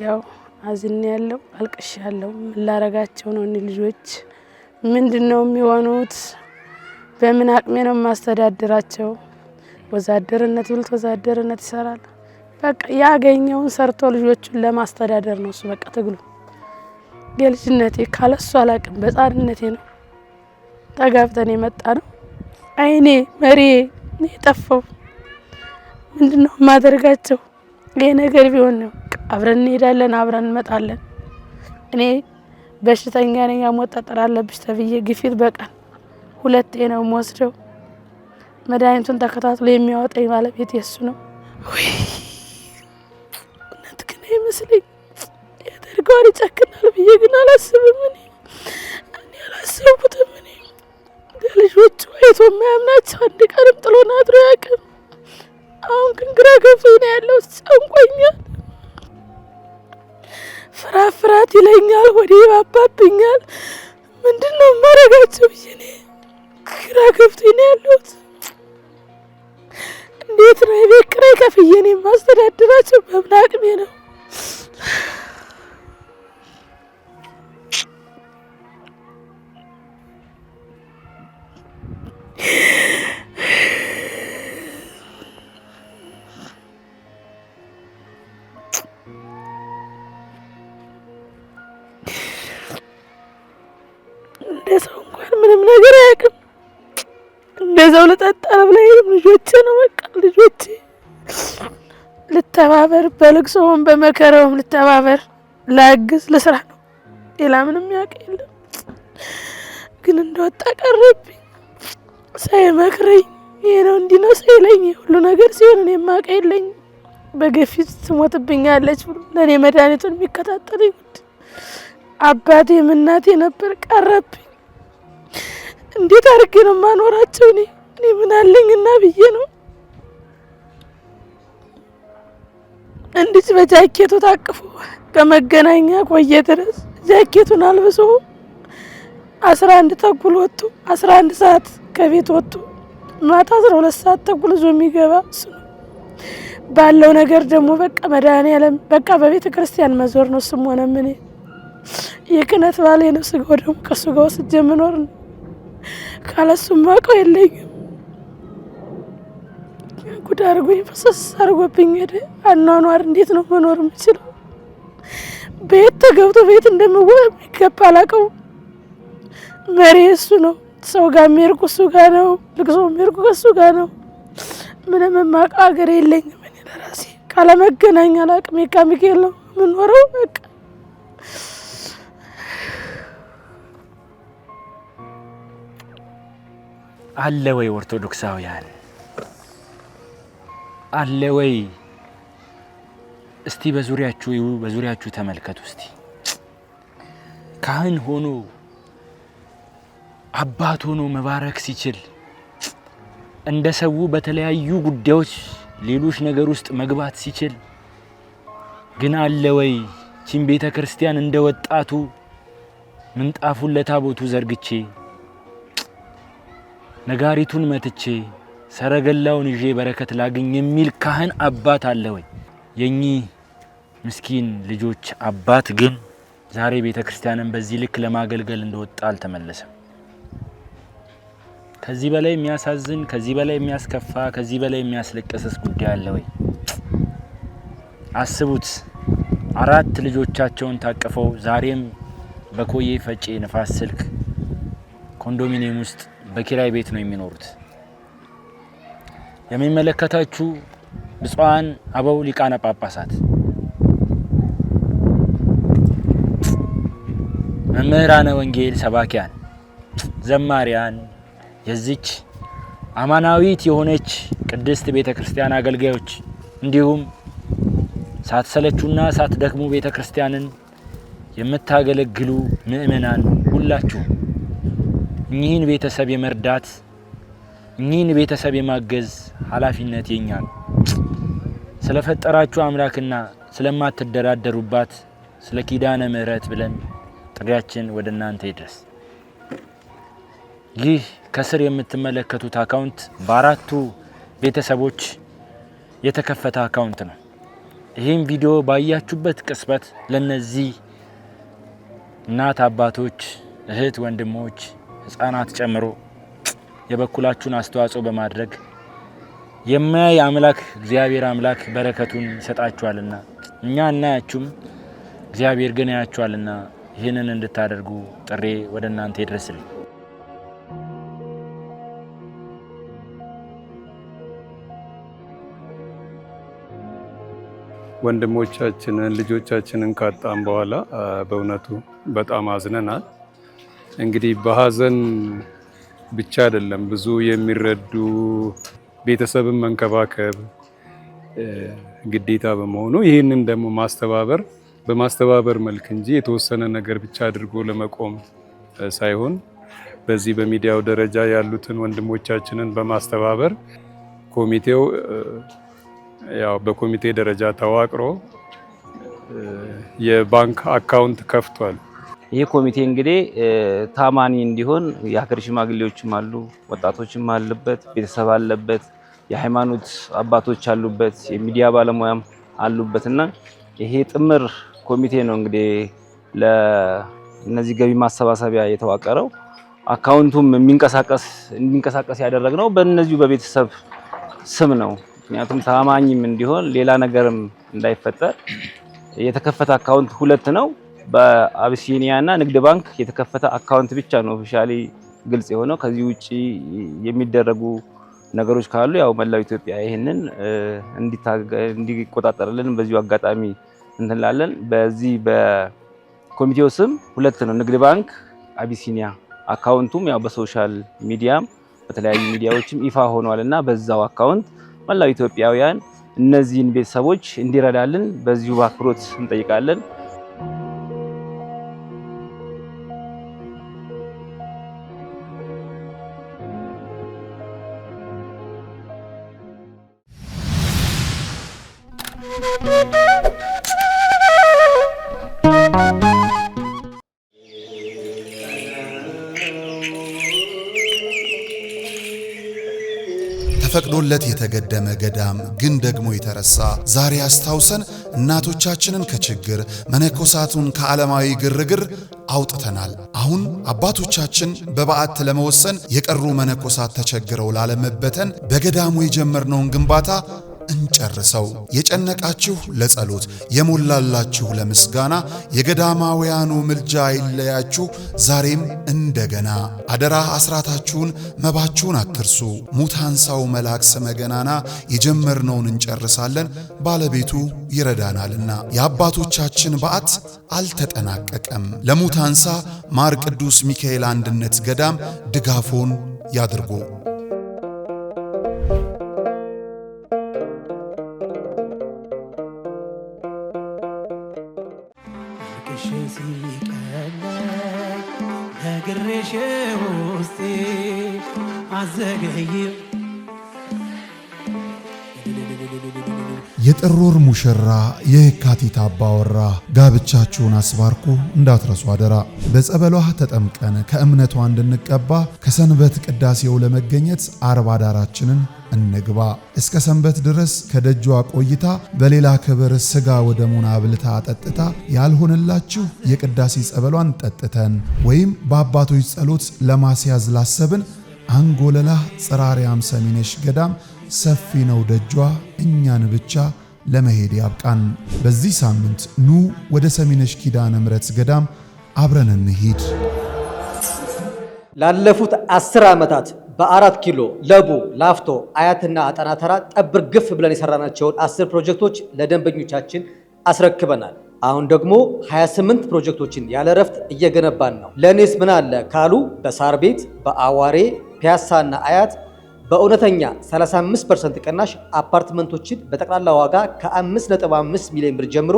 ያው አዝን ያለው አልቅሽ ያለው ምን ላረጋቸው ነው? እኔ ልጆች ምንድነው የሚሆኑት? በምን አቅሜ ነው ማስተዳድራቸው? ወዛደርነት ብልት ወዛደርነት ይሰራል። በቃ ያገኘውን ሰርቶ ልጆቹን ለማስተዳደር ነው እሱ በቃ ትግሉ። የልጅነቴ ካለሱ አላቅም በጻርነቴ ነው ተጋብተን የመጣ ነው። አይኔ መሪ የጠፋው ምንድነው ማደርጋቸው? ይሄ ነገር ቢሆን ነው አብረን እንሄዳለን አብረን እንመጣለን። እኔ በሽተኛ ነኝ አሞጣጠር አለብሽ ተብዬ ግፊት በቀን 2 ነው የምወስደው። መድኃኒቱን ተከታትሎ የሚያወጣኝ ባለቤት የሱ ነው። ወይ እውነት ግን አይመስለኝ ያደርገዋል ይጨክናል ብዬ ግን አላስብም። እኔ አላሰብኩትም። እኔ ልጆቹ አይቶ የማያምናቸው አንድ ቀንም ጥሎን አድሮ ያውቅም። አሁን ግን ግራ ገብቶኝ ነው ያለው። ጨንቆኛል። ፍርሃት ይለኛል፣ ወዴ ባባብኛል። ምንድነው ማረጋቸው ብዬ እኔ ግራ ገብቶኝ ነው ያለሁት። ነው የቤት ኪራይ ከፍዬ እኔ የማስተዳድራቸው በምን አቅሜ ነው? እንደ ሰው እንኳን ምንም ነገር አያውቅም። እንደዛው ልጠጣ ብላይ ልጆቼ ነው በቃ ልጆቼ ልተባበር፣ በልቅሶም በመከራውም ልተባበር፣ ላግዝ፣ ልስራ ነው። ሌላ ምንም ያውቅ የለም። ግን እንደወጣ ቀረብኝ። ሳይመክረኝ ይሄ ነው እንዲህ ነው ሳይለኝ ሁሉ ነገር ሲሆን እኔ ማውቅ የለኝ። በግፊት ትሞትብኛለች ብሎ ለእኔ መድኃኒቱን የሚከታተለኝ አባቴም እናቴ ነበር። ቀረብኝ። እንዴት አድርጌ ነው የማኖራቸው? እኔ ምን አለኝና ብዬ ነው እንዲህ በጃኬቱ ታቅፎ ከመገናኛ ቆየ ድረስ ጃኬቱን አልብሶ 11 ተኩል ወጥቶ 11 ሰዓት ከቤት ወጥቶ ማታ 12 ሰዓት ተኩል ዞ የሚገባ እሱ ነው። ባለው ነገር ደግሞ በቃ መድኃኒዓለም በቃ በቤተ ክርስቲያን መዞር ነው። ስም ሆነ ምን የክህነት ባሌ ነው። ስጋው ደግሞ ከሱ ጋር ወስጄ የምኖር ነው። ካለሱም ማውቀው የለኝም። ጉድ አድርጎኝ ፈሰስ አድርጎብኝ ሄደ። አኗኗር እንዴት ነው መኖር የምችለው? ቤት ተገብቶ ቤት እንደምወር የሚገባ አላውቀው። መሪ እሱ ነው። ሰው ጋር የሚርቁ እሱ ጋር ነው። ልቅሶ የሚርቁ ከሱ ጋር ነው። ምንም የማውቀው ሀገር የለኝም። እኔ ለራሴ ካለመገናኛ አላውቅም። ሚካኤል ነው የምኖረው በቃ አለ ወይ ኦርቶዶክሳውያን አለ ወይ? እስቲ በዙሪያችሁ ተመልከቱ። እስቲ ካህን ሆኖ አባት ሆኖ መባረክ ሲችል እንደ ሰው በተለያዩ ጉዳዮች ሌሎች ነገር ውስጥ መግባት ሲችል ግን አለ ወይ ቺን ቤተ ክርስቲያን እንደ ወጣቱ ምንጣፉን ለታቦቱ ዘርግቼ ነጋሪቱን መትቼ ሰረገላውን ይዤ በረከት ላግኝ የሚል ካህን አባት አለ ወይ? የኚህ ምስኪን ልጆች አባት ግን ዛሬ ቤተ ክርስቲያንን በዚህ ልክ ለማገልገል እንደወጣ አልተመለሰም። ከዚህ በላይ የሚያሳዝን፣ ከዚህ በላይ የሚያስከፋ፣ ከዚህ በላይ የሚያስለቅስስ ጉዳይ አለ ወይ? አስቡት። 4 ልጆቻቸውን ታቅፈው ዛሬም በኮዬ ፈጬ ንፋስ ስልክ ኮንዶሚኒየም ውስጥ በኪራይ ቤት ነው የሚኖሩት። የሚመለከታችሁ ብፁዓን አበው ሊቃነ ጳጳሳት፣ መምህራነ ወንጌል፣ ሰባኪያን፣ ዘማሪያን፣ የዚች አማናዊት የሆነች ቅድስት ቤተ ክርስቲያን አገልጋዮች እንዲሁም ሳትሰለቹና ሳትደክሙ ቤተ ክርስቲያንን የምታገለግሉ ምእመናን ሁላችሁ እኚህን ቤተሰብ የመርዳት እኚህን ቤተሰብ የማገዝ ኃላፊነት የኛ ነው። ስለፈጠራችሁ አምላክና ስለማትደራደሩባት ስለ ኪዳነ ምሕረት ብለን ጥሪያችን ወደ እናንተ ይድረስ። ይህ ከስር የምትመለከቱት አካውንት በአራቱ ቤተሰቦች የተከፈተ አካውንት ነው። ይህም ቪዲዮ ባያችሁበት ቅጽበት ለነዚህ እናት አባቶች፣ እህት ወንድሞች፣ ህፃናት ጨምሮ የበኩላችሁን አስተዋጽኦ በማድረግ የማያይ አምላክ እግዚአብሔር አምላክ በረከቱን ይሰጣችኋልና እኛ እናያችሁም እግዚአብሔር ግን ያያችኋልና ይህንን እንድታደርጉ ጥሬ ወደ እናንተ ይድረስልኝ። ወንድሞቻችንን ልጆቻችንን ካጣን በኋላ በእውነቱ በጣም አዝነናል። እንግዲህ በሀዘን ብቻ አይደለም ብዙ የሚረዱ ቤተሰብን መንከባከብ ግዴታ በመሆኑ ይህንን ደግሞ ማስተባበር በማስተባበር መልክ እንጂ የተወሰነ ነገር ብቻ አድርጎ ለመቆም ሳይሆን በዚህ በሚዲያው ደረጃ ያሉትን ወንድሞቻችንን በማስተባበር ኮሚቴው ያው በኮሚቴ ደረጃ ተዋቅሮ የባንክ አካውንት ከፍቷል። ይህ ኮሚቴ እንግዲህ ታማኒ እንዲሆን የሀገር ሽማግሌዎችም አሉ፣ ወጣቶችም አለበት፣ ቤተሰብ አለበት፣ የሃይማኖት አባቶች አሉበት፣ የሚዲያ ባለሙያም አሉበትና ይሄ ጥምር ኮሚቴ ነው እንግዲህ ለነዚህ ገቢ ማሰባሰቢያ የተዋቀረው። አካውንቱም እንዲንቀሳቀስ ያደረግነው በእነዚሁ በቤተሰብ ስም ነው። ምክንያቱም ታማኝም እንዲሆን ሌላ ነገርም እንዳይፈጠር የተከፈተ አካውንት 2 ነው። በአቢሲኒያና ንግድ ባንክ የተከፈተ አካውንት ብቻ ነው ኦፊሻሊ ግልጽ የሆነው። ከዚህ ውጪ የሚደረጉ ነገሮች ካሉ ያው መላው ኢትዮጵያ ይሄንን እንዲቆጣጠርልን በዚሁ አጋጣሚ እንላለን። በዚህ በኮሚቴው ስም 2 ነው፣ ንግድ ባንክ፣ አቢሲኒያ። አካውንቱም ያው በሶሻል ሚዲያም በተለያዩ ሚዲያዎችም ይፋ ሆኗልና በዛው አካውንት መላው ኢትዮጵያውያን እነዚህን ቤተሰቦች እንዲረዳልን በዚሁ በአክብሮት እንጠይቃለን። ተፈቅዶለት የተገደመ ገዳም ግን ደግሞ የተረሳ ዛሬ አስታውሰን እናቶቻችንን ከችግር መነኮሳቱን ከዓለማዊ ግርግር አውጥተናል። አሁን አባቶቻችን በበዓት ለመወሰን የቀሩ መነኮሳት ተቸግረው ላለመበተን በገዳሙ የጀመርነውን ግንባታ እንጨርሰው። የጨነቃችሁ ለጸሎት የሞላላችሁ ለምስጋና የገዳማውያኑ ምልጃ ይለያችሁ ዛሬም እንደገና። አደራ አስራታችሁን መባችሁን አትርሱ። ሙታንሳው መልአክ ስመ ገናና የጀመርነውን እንጨርሳለን ባለቤቱ ይረዳናልና። የአባቶቻችን በዓት አልተጠናቀቀም። ለሙታንሳ ማር ቅዱስ ሚካኤል አንድነት ገዳም ድጋፎን ያድርጉ። የጥር ወር ሙሽራ የካቲት አባወራ ጋብቻችሁን አስባርኩ እንዳትረሱ አደራ። በጸበሏ ተጠምቀን ከእምነቷ እንድንቀባ ከሰንበት ቅዳሴው ለመገኘት 40 ዳራችንን እንግባ። እስከ ሰንበት ድረስ ከደጇ ቆይታ በሌላ ክብር ስጋ ወደሙን አብልታ ጠጥታ ያልሆነላችሁ የቅዳሴ ጸበሏን ጠጥተን ወይም በአባቶች ጸሎት ለማስያዝ ላሰብን አንጎለላ ጽራሪያም ሰሚነሽ ገዳም ሰፊ ነው ደጇ እኛን ብቻ ለመሄድ ያብቃን። በዚህ ሳምንት ኑ ወደ ሰሚነሽ ኪዳነ ምሕረት ገዳም አብረን እንሂድ። ላለፉት 10 ዓመታት በ4 ኪሎ ለቡ፣ ላፍቶ፣ አያትና አጠና ተራ ጠብር ግፍ ብለን የሰራናቸውን 10 ፕሮጀክቶች ለደንበኞቻችን አስረክበናል። አሁን ደግሞ 28 ፕሮጀክቶችን ያለ ረፍት እየገነባን ነው። ለኔስ ምን አለ ካሉ በሳር ቤት፣ በአዋሬ፣ ፒያሳና አያት በእውነተኛ 35% ቅናሽ አፓርትመንቶችን በጠቅላላ ዋጋ ከ5.5 ሚሊዮን ብር ጀምሮ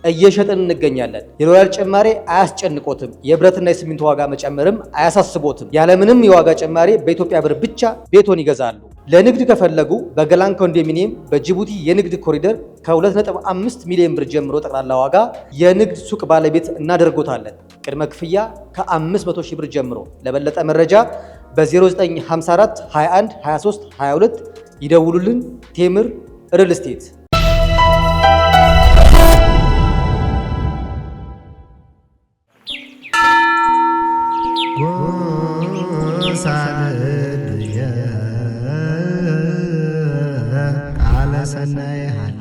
እየሸጥን እንገኛለን። የዶላር ጭማሬ አያስጨንቆትም። የብረትና የሲሚንቶ ዋጋ መጨመርም አያሳስቦትም። ያለምንም የዋጋ ጭማሬ በኢትዮጵያ ብር ብቻ ቤቶን ይገዛሉ። ለንግድ ከፈለጉ በገላን ኮንዶሚኒየም በጅቡቲ የንግድ ኮሪደር ከ2.5 ሚሊዮን ብር ጀምሮ ጠቅላላ ዋጋ የንግድ ሱቅ ባለቤት እናደርጎታለን። ቅድመ ክፍያ ከ500 ሺህ ብር ጀምሮ። ለበለጠ መረጃ በ0954 21 23 22 ይደውሉልን። ቴምር ሪል ስቴት።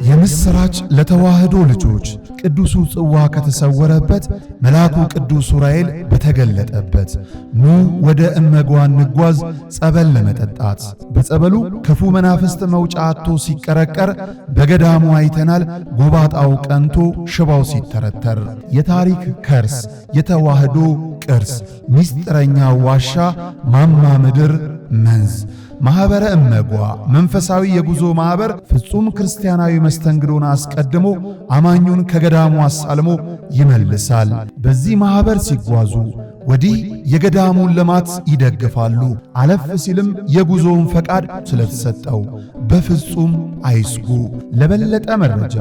የምስራች ለተዋህዶ ልጆች ቅዱሱ ጽዋ ከተሰወረበት መልአኩ ቅዱስ ዑራኤል በተገለጠበት ኑ ወደ እመጓ እንጓዝ ጸበል ለመጠጣት። በጸበሉ ክፉ መናፍስት መውጫ አጥቶ ሲቀረቀር በገዳሙ አይተናል። ጎባጣው ቀንቶ ሽባው ሲተረተር የታሪክ ከርስ የተዋህዶ ቅርስ ሚስጥረኛ ዋሻ ማማ ምድር መንዝ ማህበረ እመጓ መንፈሳዊ የጉዞ ማህበር ፍጹም ክርስቲያናዊ መስተንግዶን አስቀድሞ አማኙን ከገዳሙ አሳልሞ ይመልሳል። በዚህ ማህበር ሲጓዙ ወዲህ የገዳሙን ልማት ይደግፋሉ። አለፍ ሲልም የጉዞውን ፈቃድ ስለተሰጠው በፍጹም አይስጉ። ለበለጠ መረጃ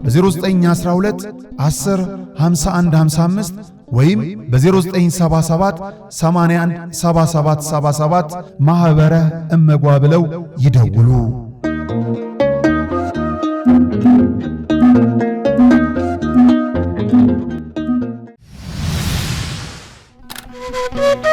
በ0912 10 51 55 ወይም በ0977 81 7777 ማህበረ እመጓ ብለው ይደውሉ። ነው።